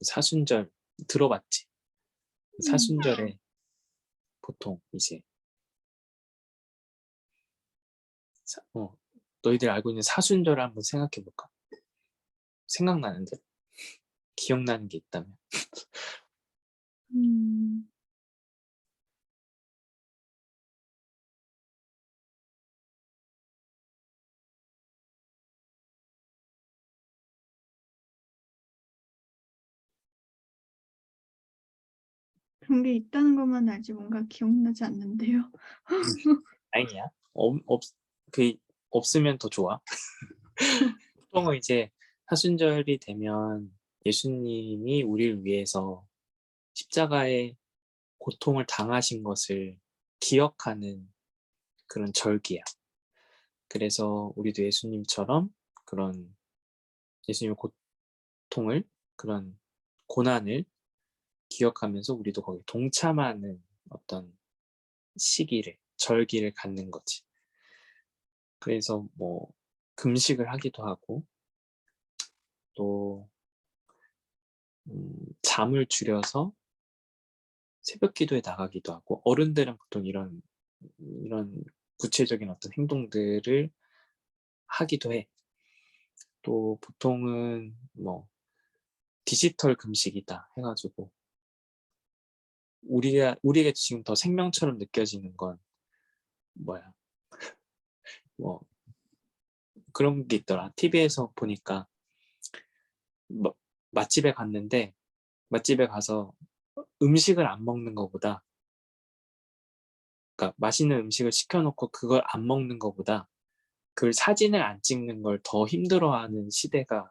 사순절 들어봤지? 사순절에 보통 이제 너희들 알고 있는 사순절을 한번 생각해 볼까? 생각나는데? 기억나는 게 있다면? 그런 게 있다는 것만 알지 뭔가 기억나지 않는데요. 다행이야. 없으면 더 좋아. 보통은 이제 사순절이 되면 예수님이 우리를 위해서 십자가의 고통을 당하신 것을 기억하는 그런 절기야. 그래서 우리도 예수님처럼 그런 예수님의 고통을, 그런 고난을 기억하면서 우리도 거기 동참하는 어떤 절기를 갖는 거지. 그래서 뭐 금식을 하기도 하고 또 잠을 줄여서 새벽 기도에 나가기도 하고, 어른들은 보통 이런 구체적인 어떤 행동들을 하기도 해. 또 보통은 뭐 디지털 금식이다 해가지고 우리에게 지금 더 생명처럼 느껴지는 건 뭐야? 뭐 그런 게 있더라. TV에서 보니까 맛집에 갔는데 맛집에 가서 음식을 안 먹는 것보다, 그러니까 맛있는 음식을 시켜놓고 그걸 안 먹는 것보다 그 사진을 안 찍는 걸 더 힘들어하는 시대가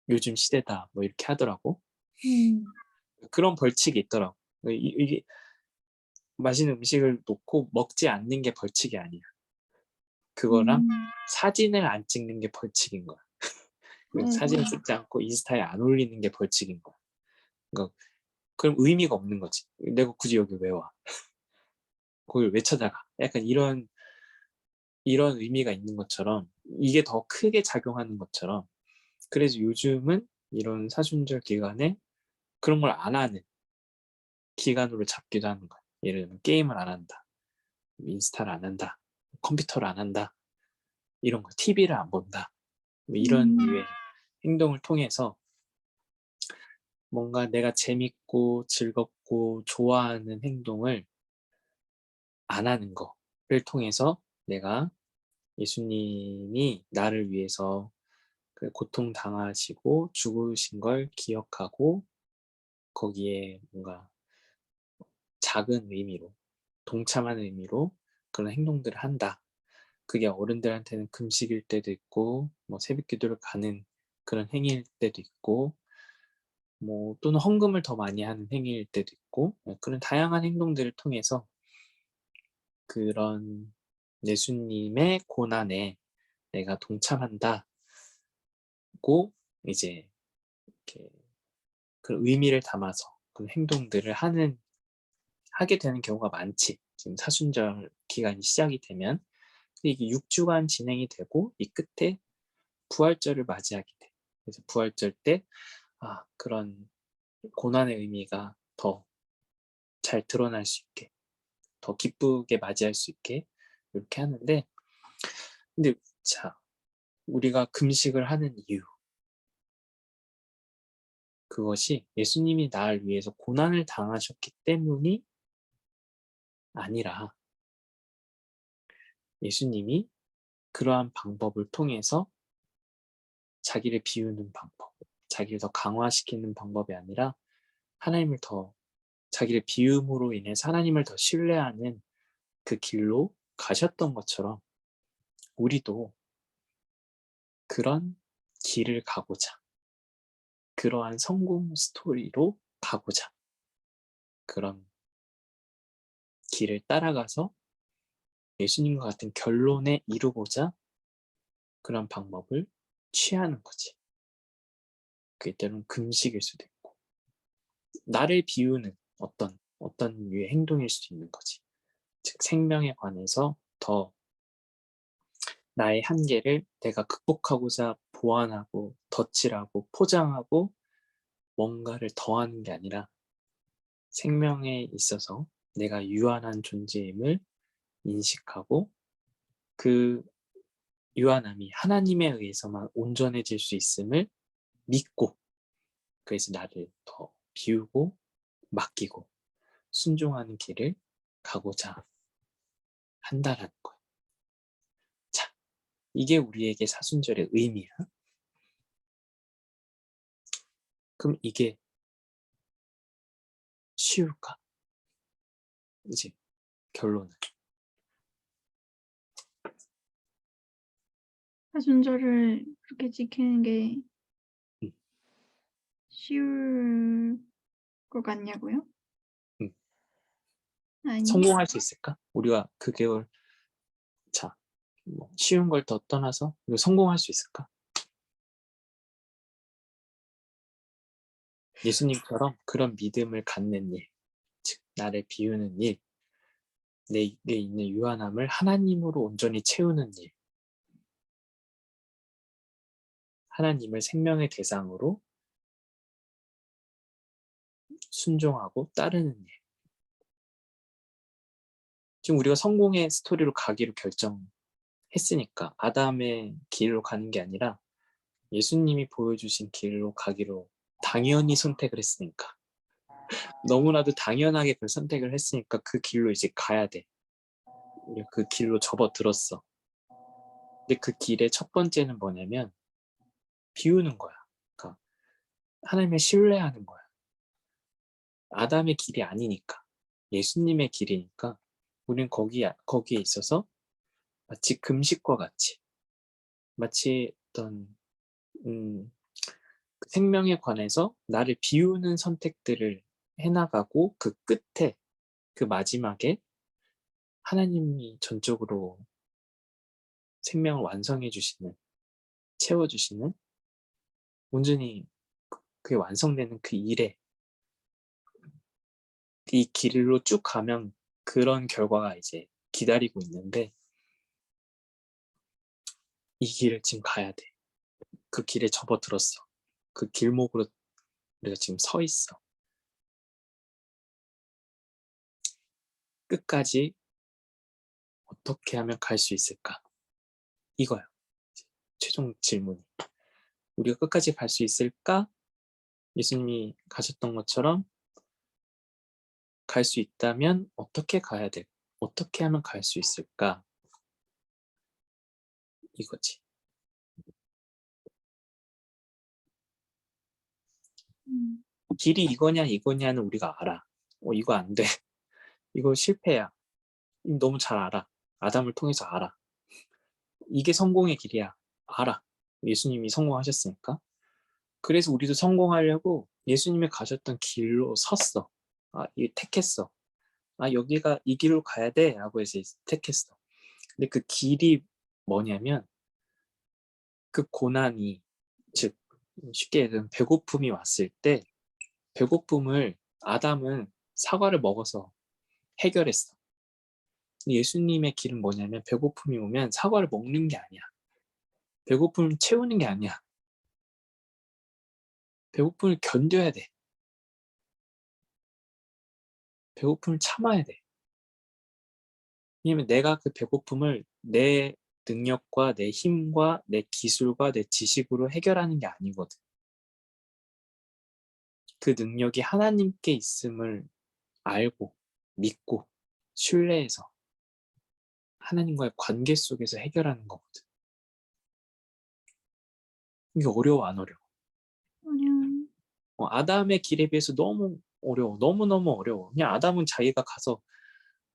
요즘 시대다 뭐 이렇게 하더라고. 그런 벌칙이 있더라고. 이게 맛있는 음식을 놓고 먹지 않는 게 벌칙이 아니야. 그거랑 사진을 안 찍는 게 벌칙인 거야. 사진 찍지 않고 인스타에 안 올리는 게 벌칙인 거야. 그러니까 그럼 의미가 없는 거지. 내가 굳이 여기 왜 와? 거길 왜 찾아가? 약간 이런 의미가 있는 것처럼, 이게 더 크게 작용하는 것처럼, 그래서 요즘은 이런 사순절 기간에 그런 걸 안 하는 기간으로 잡기도 하는 거야. 예를 들면 게임을 안 한다, 인스타를 안 한다, 컴퓨터를 안 한다, 이런 거, TV를 안 본다, 뭐 이런 류의 행동을 통해서 뭔가 내가 재밌고 즐겁고 좋아하는 행동을 안 하는 거를 통해서 내가 예수님이 나를 위해서 그 고통 당하시고 죽으신 걸 기억하고 거기에 뭔가 작은 의미로, 동참하는 의미로 그런 행동들을 한다. 그게 어른들한테는 금식일 때도 있고 뭐 새벽 기도를 가는 그런 행위일 때도 있고 뭐 또는 헌금을 더 많이 하는 행위일 때도 있고, 그런 다양한 행동들을 통해서 그런 예수님의 고난에 내가 동참한다고 이제 이렇게 그 의미를 담아서 어떤 행동들을 하게 되는 경우가 많지. 지금 사순절 기간이 시작이 되면. 근데 이게 6주간 진행이 되고 이 끝에 부활절을 맞이하게 돼. 그래서 부활절 때 그런 고난의 의미가 더 잘 드러날 수 있게, 더 기쁘게 맞이할 수 있게 이렇게 하는데, 근데 자, 우리가 금식을 하는 이유, 그것이 예수님이 나를 위해서 고난을 당하셨기 때문이 아니라 예수님이 그러한 방법을 통해서 자기를 비우는 방법, 자기를 더 강화시키는 방법이 아니라 하나님을 더, 자기를 비움으로 인해서 하나님을 더 신뢰하는 그 길로 가셨던 것처럼 우리도 그런 길을 가고자, 그러한 성공 스토리로 가고자, 그런 길을 따라가서 예수님과 같은 결론에 이루고자 그런 방법을 취하는 거지. 그게 때로는 금식일 수도 있고, 나를 비우는 어떤 유의 행동일 수도 있는 거지. 즉 생명에 관해서 더 나의 한계를 내가 극복하고자 보완하고 덧칠하고 포장하고 뭔가를 더하는 게 아니라 생명에 있어서 내가 유한한 존재임을 인식하고 그 유한함이 하나님에 의해서만 온전해질 수 있음을 믿고, 그래서 나를 더 비우고 맡기고 순종하는 길을 가고자 한다라는 거예요. 자, 이게 우리에게 사순절의 의미야. 그럼 이게 쉬울까? 이제 결론은. 사순절을 그렇게 지키는 게 음. 쉬울 것 같냐고요? 아니, 성공할 수 있을까? 우리가 그 계월, 자, 쉬운 걸 더 떠나서 이거 성공할 수 있을까? 예수님처럼 그런 믿음을 갖는 일, 즉 나를 비우는 일, 내게 있는 유한함을 하나님으로 온전히 채우는 일, 하나님을 생명의 대상으로 순종하고 따르는 일. 지금 우리가 성공의 스토리로 가기로 결정했으니까 아담의 길로 가는 게 아니라 예수님이 보여주신 길로 가기로 당연히 선택을 했으니까, 너무나도 당연하게 그 선택을 했으니까 그 길로 이제 가야 돼. 우리가 그 길로 접어들었어. 근데 그 길의 첫 번째는 뭐냐면 비우는 거야. 그러니까 하나님을 신뢰하는 거야. 아담의 길이 아니니까, 예수님의 길이니까 우리는 거기에 있어서 마치 금식과 같이, 마치 어떤 생명에 관해서 나를 비우는 선택들을 해나가고 그 끝에, 그 마지막에 하나님이 전적으로 생명을 완성해 주시는, 채워주시는, 온전히 그게 완성되는 그 일에, 이 길로 쭉 가면 그런 결과가 이제 기다리고 있는데, 이 길을 지금 가야 돼. 그 길에 접어들었어. 그 길목으로 우리가 지금 서 있어. 끝까지 어떻게 하면 갈 수 있을까? 이거야. 최종 질문이. 우리가 끝까지 갈 수 있을까? 예수님이 가셨던 것처럼 갈 수 있다면 어떻게 가야 돼? 어떻게 하면 갈 수 있을까? 이거지. 길이 이거냐는 우리가 알아. 이거 안 돼. 이거 실패야. 너무 잘 알아. 아담을 통해서 알아. 이게 성공의 길이야. 알아. 예수님이 성공하셨으니까. 그래서 우리도 성공하려고 예수님이 가셨던 길로 섰어. 택했어. 여기가 이 길로 가야 돼. 라고 해서 택했어. 근데 그 길이 뭐냐면 그 고난이, 즉 쉽게 얘기하면 배고픔이 왔을 때 배고픔을 아담은 사과를 먹어서 해결했어. 예수님의 길은 뭐냐면 배고픔이 오면 사과를 먹는 게 아니야. 배고픔을 채우는 게 아니야. 배고픔을 견뎌야 돼. 배고픔을 참아야 돼. 왜냐면 내가 그 배고픔을 내 능력과 내 힘과 내 기술과 내 지식으로 해결하는 게 아니거든. 그 능력이 하나님께 있음을 알고 믿고 신뢰해서 하나님과의 관계 속에서 해결하는 거거든. 이게 어려워 안 어려워? 아담의 길에 비해서 너무 어려워. 너무너무 어려워. 그냥 아담은 자기가 가서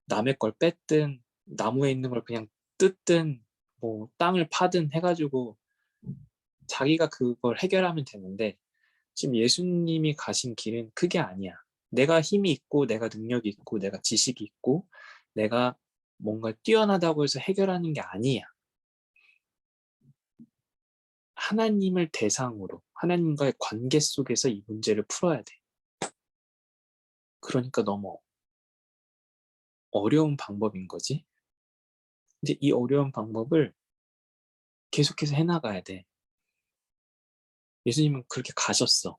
남의 걸 뺐든 나무에 있는 걸 그냥 뜯든 뭐 땅을 파든 해가지고 자기가 그걸 해결하면 되는데 지금 예수님이 가신 길은 그게 아니야. 내가 힘이 있고 내가 능력이 있고 내가 지식이 있고 내가 뭔가 뛰어나다고 해서 해결하는 게 아니야. 하나님을 대상으로 하나님과의 관계 속에서 이 문제를 풀어야 돼. 그러니까 너무 어려운 방법인 거지. 근데 이 어려운 방법을 계속해서 해나가야 돼. 예수님은 그렇게 가셨어.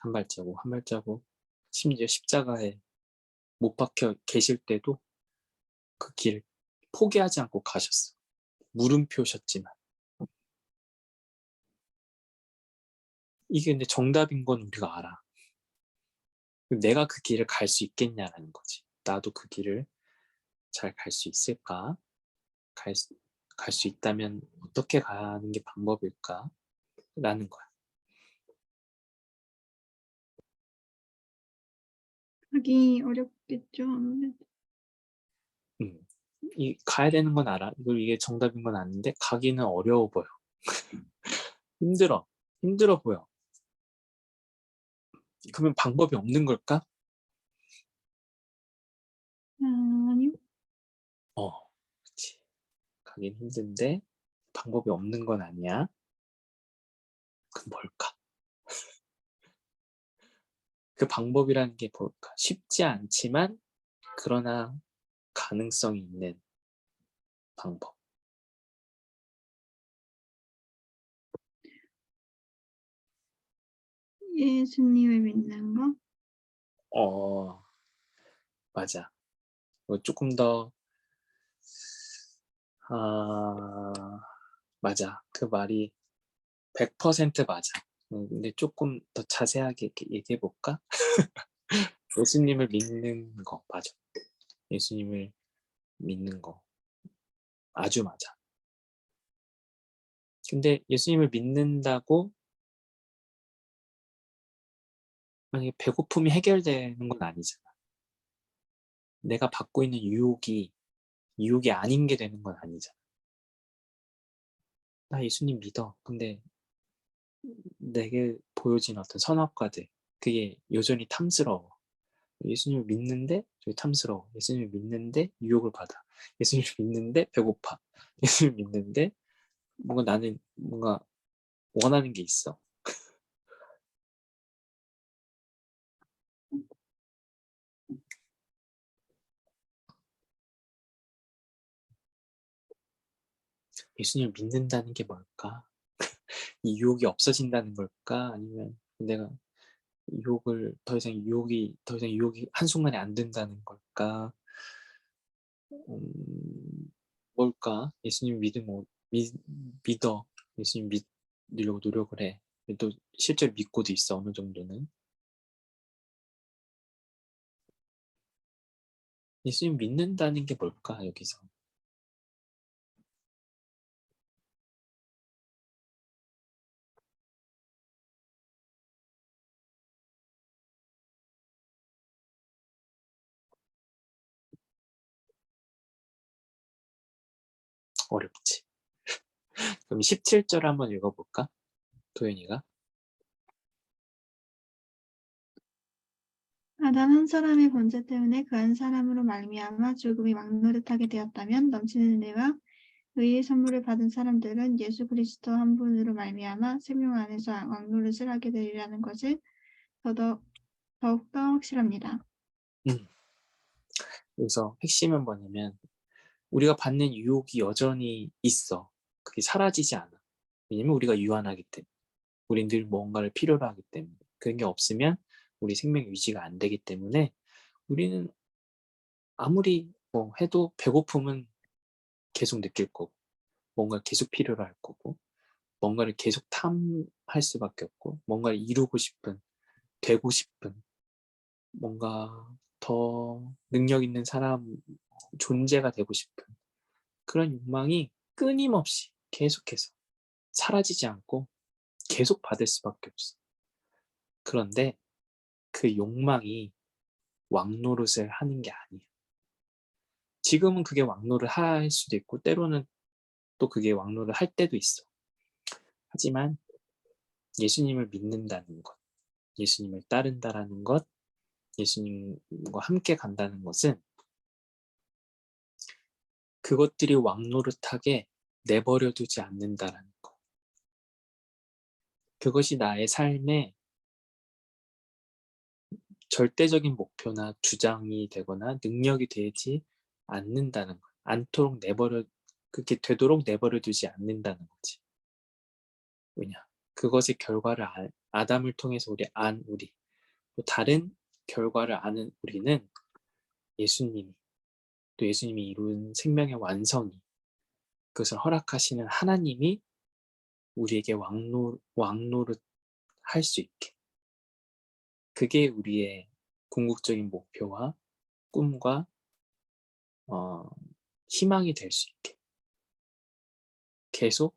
한 발자국 한 발자국. 심지어 십자가에 못 박혀 계실 때도 그 길 포기하지 않고 가셨어. 물음표셨지만. 이게 근데 정답인 건 우리가 알아. 내가 그 길을 갈 수 있겠냐라는 거지. 나도 그 길을 잘 갈 수 있을까? 갈 수 있다면 어떻게 가는 게 방법일까? 라는 거야. 가기 어렵겠죠, 아무래도. 가야 되는 건 알아. 이게 정답인 건 아는데 가기는 어려워 보여. 힘들어 보여. 그러면 방법이 없는 걸까? 아니요. 그렇지. 가긴 힘든데 방법이 없는 건 아니야. 그럼 뭘까? 그 방법이라는 게 뭘까? 쉽지 않지만 그러나 가능성이 있는 방법. 예수님을 믿는 거? 맞아. 조금 더 맞아. 그 말이 100% 맞아. 근데 조금 더 자세하게 이렇게 얘기해 볼까? 예수님을 믿는 거 맞아. 예수님을 믿는 거 아주 맞아. 근데 예수님을 믿는다고 만약에 배고픔이 해결되는 건 아니잖아. 내가 받고 있는 유혹이 아닌 게 되는 건 아니잖아. 나 예수님 믿어. 근데 내게 보여진 어떤 선악과들 그게 여전히 탐스러워. 예수님을 믿는데 저기 탐스러워. 예수님을 믿는데 유혹을 받아. 예수님을 믿는데 배고파. 예수님을 믿는데 뭔가 나는 뭔가 원하는 게 있어. 예수님을 믿는다는 게 뭘까? 이 유혹이 없어진다는 걸까? 아니면 내가 더 이상 유혹이 한순간에 안 된다는 걸까? 뭘까? 예수님 믿어. 예수님 믿으려고 노력을 해. 또 실제로 믿고도 있어, 어느 정도는. 예수님 믿는다는 게 뭘까, 여기서? 어렵지. 그럼 17절 한번 읽어볼까? 도현이가. 아담 한 사람의 번제 때문에 그 한 사람으로 말미암아 죽음이 막노릇하게 되었다면 넘치는 은혜와 의의 선물을 받은 사람들은 예수 그리스도 한 분으로 말미암아 생명 안에서 왕노릇을 하게 되리라는 것을 더더 더욱더 확실합니다. 여기서 핵심은 뭐냐면 우리가 받는 유혹이 여전히 있어. 그게 사라지지 않아. 왜냐면 우리가 유한하기 때문에. 우린 늘 뭔가를 필요로 하기 때문에. 그런 게 없으면 우리 생명 유지가 안 되기 때문에 우리는 아무리 뭐 해도 배고픔은 계속 느낄 거고 뭔가 계속 필요로 할 거고 뭔가를 계속 탐할 수밖에 없고 뭔가를 이루고 싶은 되고 싶은 뭔가 더 능력 있는 사람 존재가 되고 싶은 그런 욕망이 끊임없이 계속해서 사라지지 않고 계속 받을 수밖에 없어. 그런데 그 욕망이 왕노릇을 하는 게 아니야. 지금은 그게 왕노를 할 수도 있고 때로는 또 그게 왕노를 할 때도 있어. 하지만 예수님을 믿는다는 것, 예수님을 따른다라는 것, 예수님과 함께 간다는 것은 그것들이 왕노릇하게 내버려 두지 않는다라는 것. 그것이 나의 삶의 절대적인 목표나 주장이 되거나 능력이 되지 않는다는 것. 않도록 그렇게 되도록 내버려 두지 않는다는 거지. 왜냐? 그것의 결과를 아담을 통해서 우리, 또 다른 결과를 아는 우리는 예수님이, 또 예수님이 이룬 생명의 완성이, 그것을 허락하시는 하나님이 우리에게 왕노릇 할 수 있게. 그게 우리의 궁극적인 목표와 꿈과 희망이 될 수 있게. 계속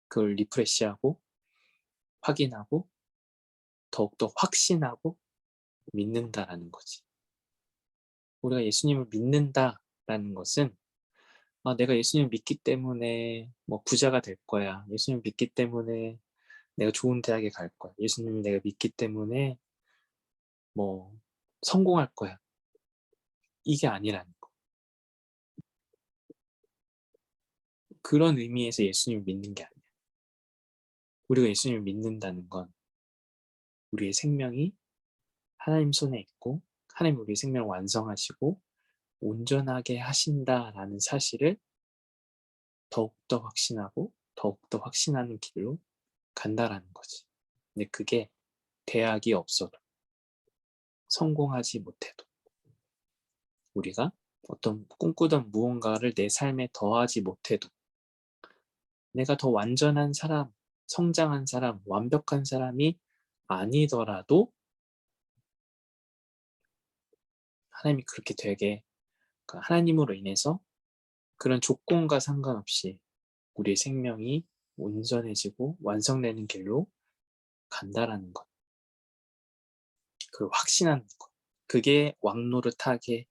그걸 리프레시하고 확인하고 더욱더 확신하고 믿는다라는 거지. 우리가 예수님을 믿는다라는 것은 내가 예수님을 믿기 때문에 뭐 부자가 될 거야. 예수님을 믿기 때문에 내가 좋은 대학에 갈 거야. 예수님을 내가 믿기 때문에 뭐 성공할 거야. 이게 아니라는 거. 그런 의미에서 예수님을 믿는 게 아니야. 우리가 예수님을 믿는다는 건 우리의 생명이 하나님 손에 있고 하나님 우리의 생명을 완성하시고 온전하게 하신다라는 사실을 더욱더 확신하고 더욱더 확신하는 길로 간다라는 거지. 근데 그게 대학이 없어도 성공하지 못해도 우리가 어떤 꿈꾸던 무언가를 내 삶에 더하지 못해도 내가 더 완전한 사람, 성장한 사람, 완벽한 사람이 아니더라도 하나님이 그렇게 되게 하나님으로 인해서 그런 조건과 상관없이 우리의 생명이 온전해지고 완성되는 길로 간다라는 것. 그걸 확신하는 것. 그게 왕노릇하게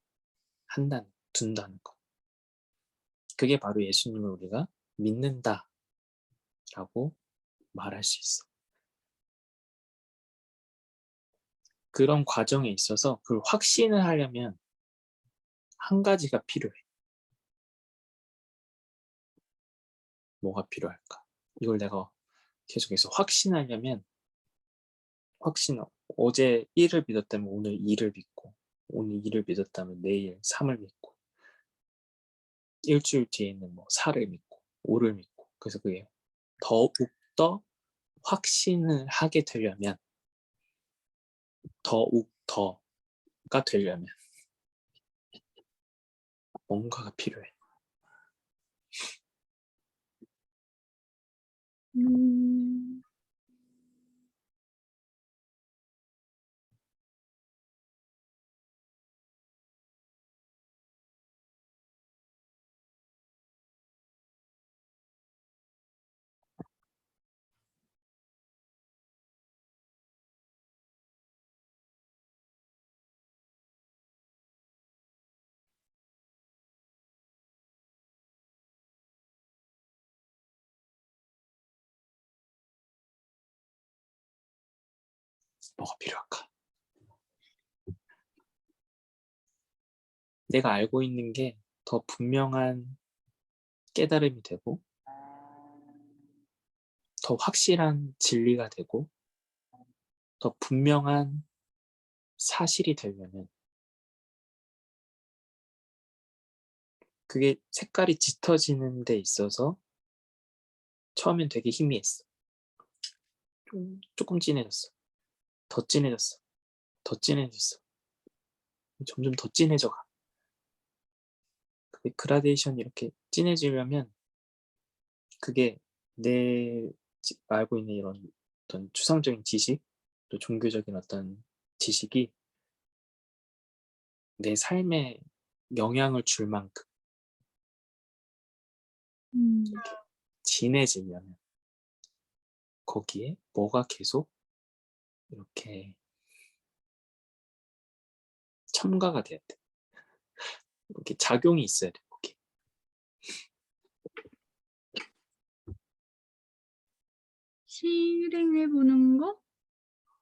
둔다는 것. 그게 바로 예수님을 우리가 믿는다라고 말할 수 있어. 그런 과정에 있어서 그걸 확신을 하려면 한 가지가 필요해. 뭐가 필요할까? 이걸 내가 계속해서 확신하려면 어제 1을 믿었다면 오늘 2를 믿고 오늘 2를 믿었다면 내일 3을 믿고 일주일 뒤에는 뭐 4를 믿고 5를 믿고 그래서 그게 더욱더 확신을 하게 되려면 더가 되려면 뭔가가 필요해. 음, 뭐가 필요할까? 내가 알고 있는 게 더 분명한 깨달음이 되고 더 확실한 진리가 되고 더 분명한 사실이 되려면 그게 색깔이 짙어지는 데 있어서 처음엔 되게 희미했어. 조금 진해졌어. 더 진해졌어. 더 진해졌어. 점점 더 진해져 가. 그게 그라데이션이 이렇게 진해지려면 그게 내 알고 있는 이런 어떤 추상적인 지식, 또 종교적인 어떤 지식이 내 삶에 영향을 줄 만큼 진해지려면 거기에 뭐가 계속 이렇게 첨가가 돼야 돼. 이렇게 작용이 있어야 돼. 거기. 실행해보는 거?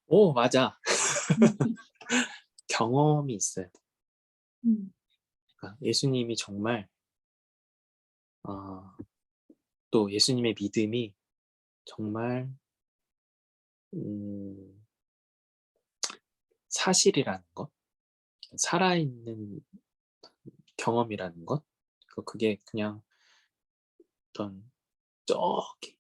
오, 맞아. 경험이 있어야 돼. 그러니까 예수님이 정말 또 예수님의 믿음이 정말 사실이라는 것, 살아있는 경험이라는 것, 그게 그냥 어떤 저기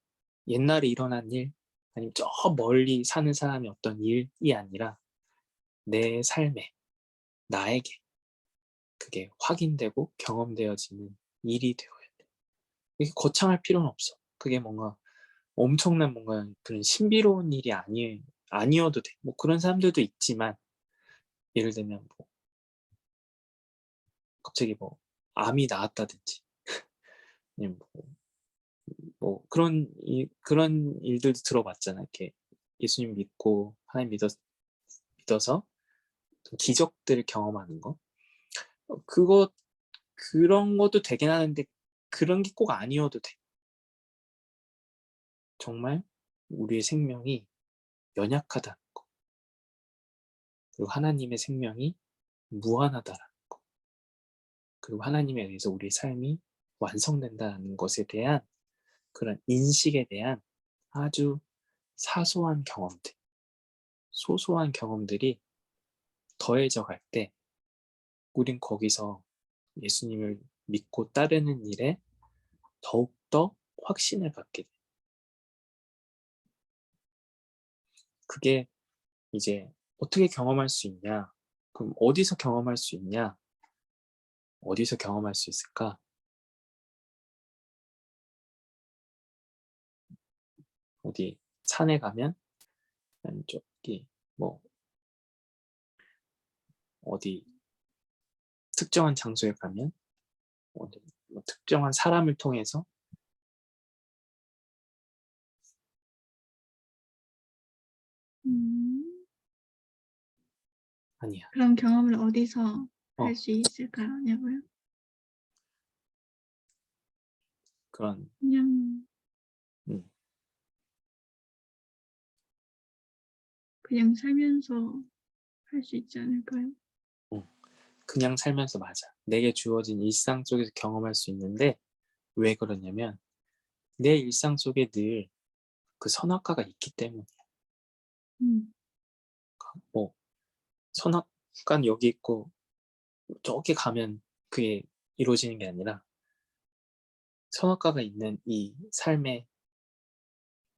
옛날에 일어난 일, 아니면 저 멀리 사는 사람이 어떤 일이 아니라 내 삶에, 나에게 그게 확인되고 경험되어지는 일이 되어야 돼. 이게 거창할 필요는 없어. 그게 뭔가 엄청난 뭔가 그런 신비로운 일이 아니어도 돼. 뭐 그런 사람들도 있지만, 예를 들면 뭐 갑자기 뭐 암이 나았다든지, 아니면 뭐 그런 일들도 들어봤잖아. 이렇게 예수님 믿고 하나님 믿어서 기적들을 경험하는 거. 그런 것도 되긴 하는데 그런 게 꼭 아니어도 돼. 정말 우리의 생명이 연약하다는 거. 그리고 하나님의 생명이 무한하다는 거. 그리고 하나님에 의해서 우리의 삶이 완성된다는 것에 대한 그런 인식에 대한 아주 사소한 경험들, 소소한 경험들이 더해져 갈 때 우린 거기서 예수님을 믿고 따르는 일에 더욱더 확신을 갖게 돼. 그게 이제 어떻게 경험할 수 있냐? 그럼 어디서 경험할 수 있냐? 어디서 경험할 수 있을까? 어디 산에 가면, 아니면 저기 뭐 어디 특정한 장소에 가면, 어디 뭐 특정한 사람을 통해서. 아니야. 그런 경험을 어디서 어. 할 수 있을까냐고요? 그런 그냥 살면서 할 수 있지 않을까요? 그냥 살면서 맞아. 내게 주어진 일상 속에서 경험할 수 있는데, 왜 그러냐면 내 일상 속에 늘 그 선악과가 있기 때문이야. 뭐 선악과는 여기 있고 저기 가면 그게 이루어지는 게 아니라, 선악과가 있는 이 삶의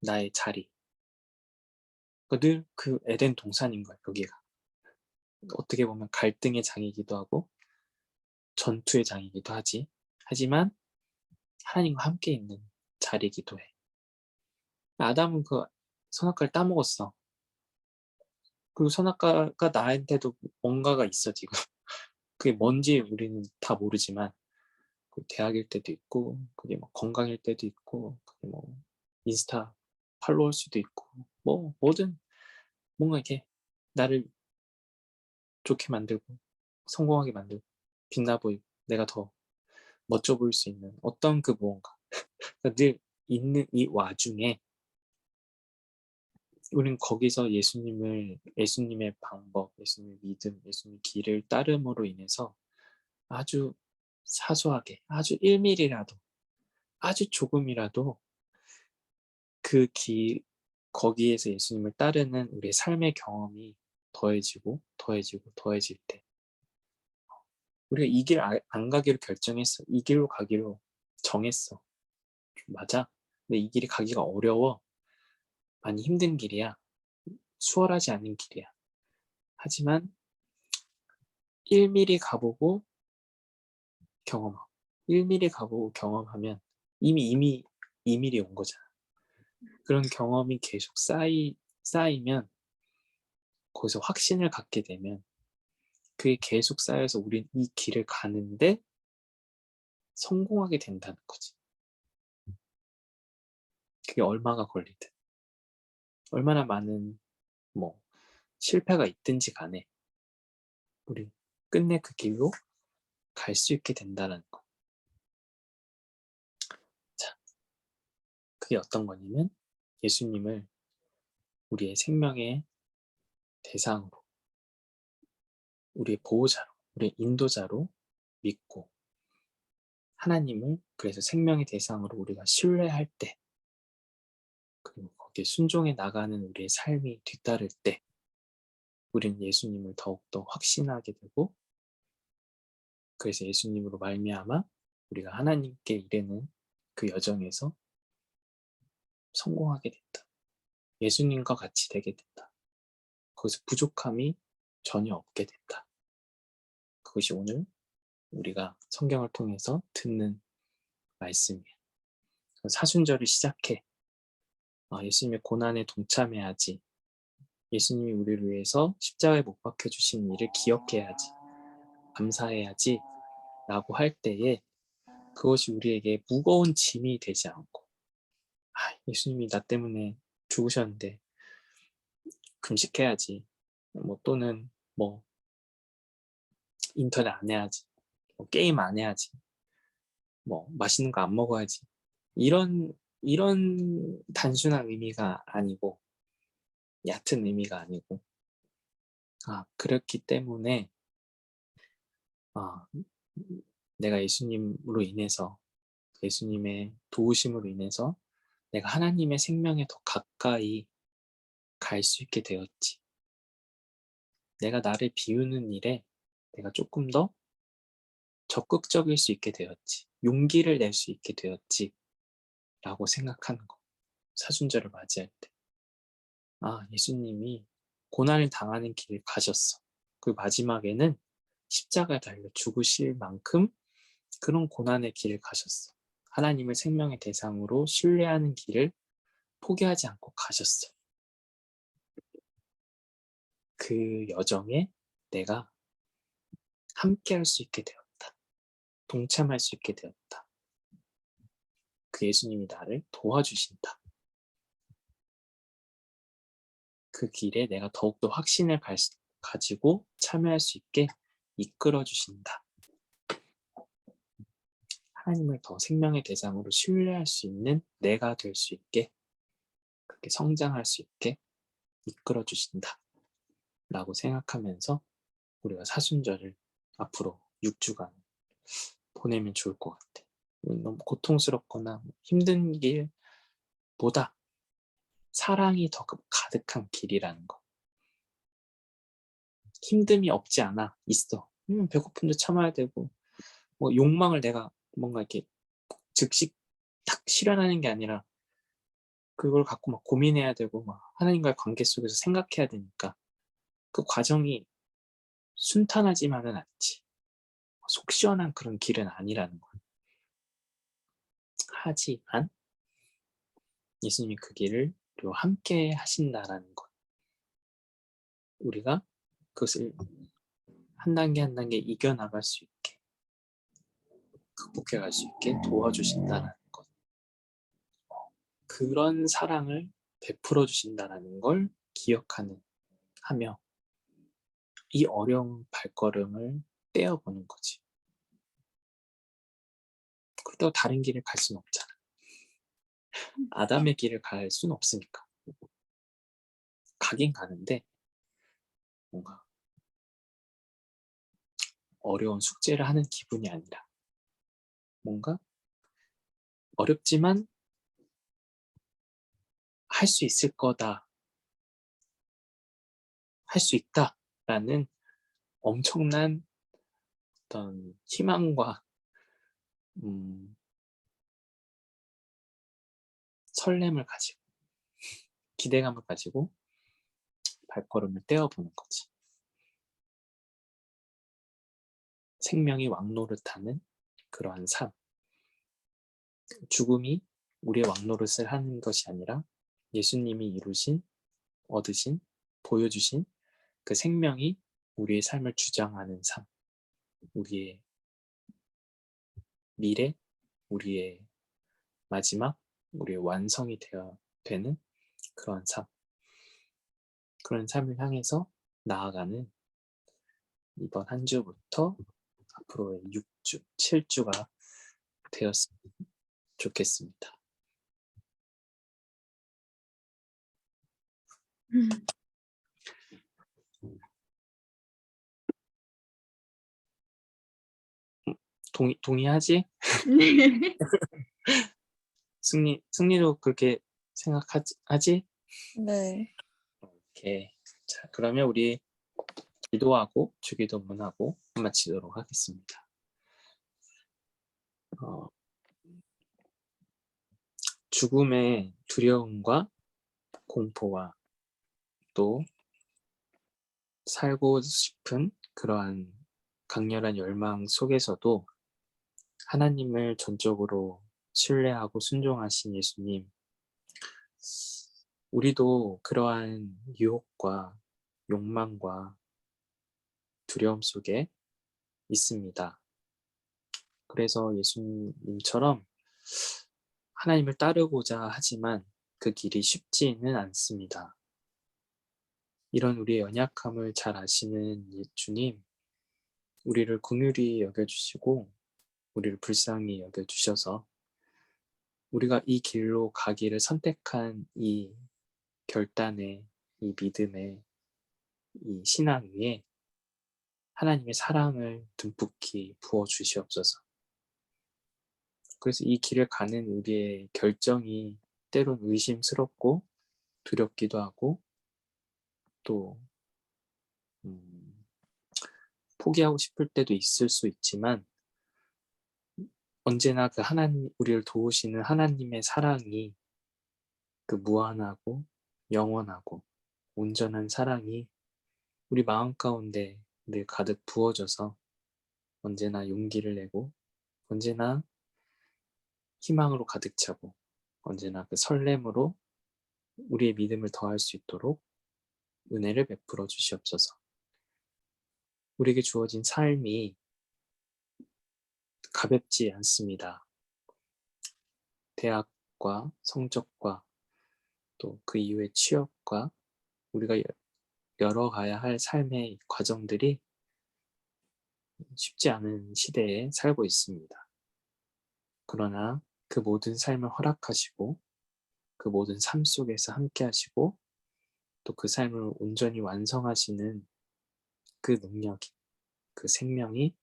나의 자리, 늘 그 에덴 동산인 거야. 여기가 어떻게 보면 갈등의 장이기도 하고 전투의 장이기도 하지만 하나님과 함께 있는 자리이기도 해. 아담은 그 선악과를 따먹었어. 그리고 선악과가 나한테도 뭔가가 있어 지금. 그게 뭔지 우리는 다 모르지만, 그 대학일 때도 있고, 그게 뭐 건강일 때도 있고, 그게 뭐 인스타 팔로우할 수도 있고, 뭐 뭐든 뭔가 이렇게 나를 좋게 만들고 성공하게 만들고 빛나 보이고 내가 더 멋져 보일 수 있는 어떤 그 무언가. 그러니까 늘 있는 이 와중에 우린 거기서 예수님의 방법, 예수님의 믿음, 예수님의 길을 따름으로 인해서 아주 사소하게, 아주 1mm라도, 아주 조금이라도 그 거기에서 예수님을 따르는 우리의 삶의 경험이 더해지고 더해지고 더해질 때 우리가 이 길 안 가기로 결정했어. 이 길로 가기로 정했어. 맞아. 근데 이 길이 가기가 어려워. 많이 힘든 길이야. 수월하지 않은 길이야. 하지만 1mm 가보고 경험하고 1mm 가보고 경험하면 이미 2mm 온 거잖아. 그런 경험이 계속 쌓이면 거기서 확신을 갖게 되면 그게 계속 쌓여서 우린 이 길을 가는데 성공하게 된다는 거지. 그게 얼마가 걸리든 얼마나 많은 뭐 실패가 있든지 간에 우리 끝내 그 길로 갈 수 있게 된다는 거. 자, 그게 어떤 거냐면 예수님을 우리의 생명의 대상으로, 우리의 보호자로, 우리의 인도자로 믿고 하나님을 그래서 생명의 대상으로 우리가 신뢰할 때 그리고 거기에 순종해 나가는 우리의 삶이 뒤따를 때 우리는 예수님을 더욱더 확신하게 되고 그래서 예수님으로 말미암아 우리가 하나님께 이르는 그 여정에서 성공하게 된다. 예수님과 같이 되게 된다. 거기서 부족함이 전혀 없게 된다. 그것이 오늘 우리가 성경을 통해서 듣는 말씀이에요. 사순절을 시작해 예수님의 고난에 동참해야지. 예수님이 우리를 위해서 십자가에 못 박혀주신 일을 기억해야지. 감사해야지. 라고 할 때에 그것이 우리에게 무거운 짐이 되지 않고 예수님이 나 때문에 죽으셨는데 금식해야지. 뭐 또는 뭐 인터넷 안 해야지. 뭐 게임 안 해야지. 뭐 맛있는 거 안 먹어야지. 이런 단순한 의미가 아니고 얕은 의미가 아니고 그렇기 때문에 내가 예수님으로 인해서 예수님의 도우심으로 인해서 내가 하나님의 생명에 더 가까이 갈 수 있게 되었지. 내가 나를 비우는 일에 내가 조금 더 적극적일 수 있게 되었지. 용기를 낼 수 있게 되었지. 라고 생각하는 거. 사순절을 맞이할 때. 예수님이 고난을 당하는 길을 가셨어. 그 마지막에는 십자가에 달려 죽으실 만큼 그런 고난의 길을 가셨어. 하나님을 생명의 대상으로 신뢰하는 길을 포기하지 않고 가셨어. 그 여정에 내가 함께 할 수 있게 되었다. 동참할 수 있게 되었다. 그 예수님이 나를 도와주신다. 그 길에 내가 더욱더 확신을 가지고 참여할 수 있게 이끌어 주신다. 하나님을 더 생명의 대상으로 신뢰할 수 있는 내가 될 수 있게 그렇게 성장할 수 있게 이끌어 주신다. 라고 생각하면서 우리가 사순절을 앞으로 6주간 보내면 좋을 것 같아. 너무 고통스럽거나 힘든 길보다 사랑이 더 가득한 길이라는 거. 힘듦이 없지 않아. 있어. 배고픔도 참아야 되고 뭐 욕망을 내가 뭔가 이렇게 즉시 딱 실현하는 게 아니라 그걸 갖고 막 고민해야 되고 막 하나님과의 관계 속에서 생각해야 되니까 그 과정이 순탄하지만은 않지. 속 시원한 그런 길은 아니라는 거야. 하지만 예수님이 그 길을 그리고 함께 하신다라는 것. 우리가 그것을 한 단계 한 단계 이겨나갈 수 있게 극복해 갈 수 있게 도와주신다는 것. 그런 사랑을 베풀어 주신다는 걸 하며 이 어려운 발걸음을 떼어보는 거지. 그렇다고 다른 길을 갈 수는 없잖아. 아담의 길을 갈 수는 없으니까. 가긴 가는데 뭔가 어려운 숙제를 하는 기분이 아니라 뭔가 어렵지만 할 수 있을 거다, 할 수 있다라는 엄청난 어떤 희망과 음, 설렘을 가지고 기대감을 가지고 발걸음을 떼어보는 거지. 생명이 왕노릇하는 그러한 삶. 죽음이 우리의 왕노릇을 하는 것이 아니라 예수님이 이루신, 얻으신, 보여주신 그 생명이 우리의 삶을 주장하는 삶. 우리의 미래, 우리의 마지막, 우리의 완성이 되는 그런 삶. 그런 삶을 향해서 나아가는 이번 한 주부터 앞으로의 6주, 7주가 되었으면 좋겠습니다. 동의하지? 네. 승리도 그렇게 생각하지? 네. 오케이. 자, 그러면 우리 기도하고 주기도문하고 마치도록 하겠습니다. 죽음의 두려움과 공포와 또 살고 싶은 그러한 강렬한 열망 속에서도 하나님을 전적으로 신뢰하고 순종하신 예수님, 우리도 그러한 유혹과 욕망과 두려움 속에 있습니다. 그래서 예수님처럼 하나님을 따르고자 하지만 그 길이 쉽지는 않습니다. 이런 우리의 연약함을 잘 아시는 주님, 우리를 긍휼히 여겨주시고 우리를 불쌍히 여겨주셔서 우리가 이 길로 가기를 선택한 이 결단의, 이 믿음의, 이 신앙 위에 하나님의 사랑을 듬뿍히 부어주시옵소서. 그래서 이 길을 가는 우리의 결정이 때론 의심스럽고 두렵기도 하고 또 포기하고 싶을 때도 있을 수 있지만 언제나 그 하나님, 우리를 도우시는 하나님의 사랑이 그 무한하고 영원하고 온전한 사랑이 우리 마음 가운데 늘 가득 부어져서 언제나 용기를 내고 언제나 희망으로 가득 차고 언제나 그 설렘으로 우리의 믿음을 더할 수 있도록 은혜를 베풀어 주시옵소서. 우리에게 주어진 삶이 가볍지 않습니다. 대학과 성적과 또 그 이후의 취업과 우리가 열어가야 할 삶의 과정들이 쉽지 않은 시대에 살고 있습니다. 그러나 그 모든 삶을 허락하시고 그 모든 삶 속에서 함께 하시고 또 그 삶을 온전히 완성하시는 그 능력이, 그 생명이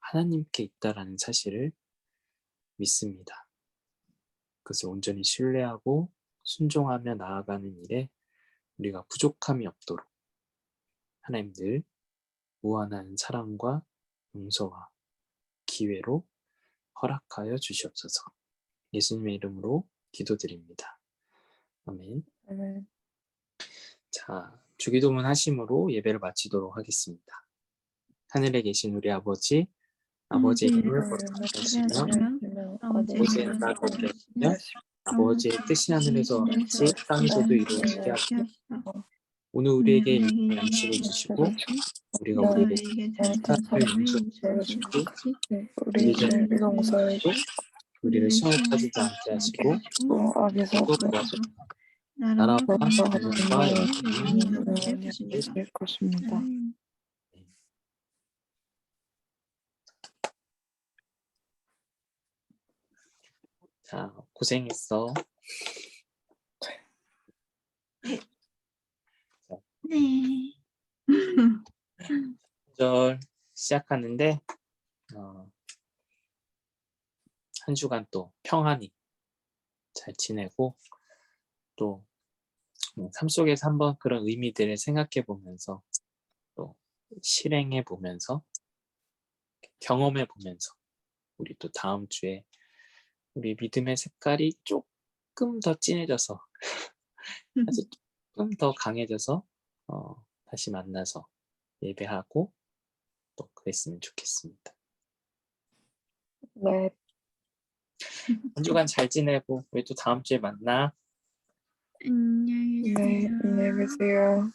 하나님께 있다라는 사실을 믿습니다. 그것을 온전히 신뢰하고 순종하며 나아가는 일에 우리가 부족함이 없도록 하나님 늘 무한한 사랑과 용서와 기회로 허락하여 주시옵소서. 예수님의 이름으로 기도드립니다. 아멘. 네. 자, 주기도문 하심으로 예배를 마치도록 하겠습니다. 하늘에 계신 우리 아버지, 아버지의 이름을 거듭하시며 아버지의 나라를 하시며 아버지의 뜻이 하늘에서 같이 땅에서도 이루어지게 하시고 오늘 우리에게 일용할 양식을 주시고 우리가 우리에게 잘못을 용서해 주시고 우리 죄를 용서해 주시고 우리를 시험에 빠지지 않게 하시고 악에서 또 구하소서. 나라와 나라와 권능과 영광과 영원히 되시리라. 될 것입니다. 자, 고생했어. 네. 1절 시작하는데 한 주간 또 평안히 잘 지내고 또 삶 속에서 한번 그런 의미들을 생각해 보면서 또 실행해 보면서 경험해 보면서 우리 또 다음 주에 우리 믿음의 색깔이 조금 더 진해져서 아주 조금 더 강해져서 다시 만나서 예배하고 또 그랬으면 좋겠습니다. 네, 한 주간 잘 지내고 우리 또 다음 주에 만나. 안녕히 네, 계세요. 안녕히 계세요.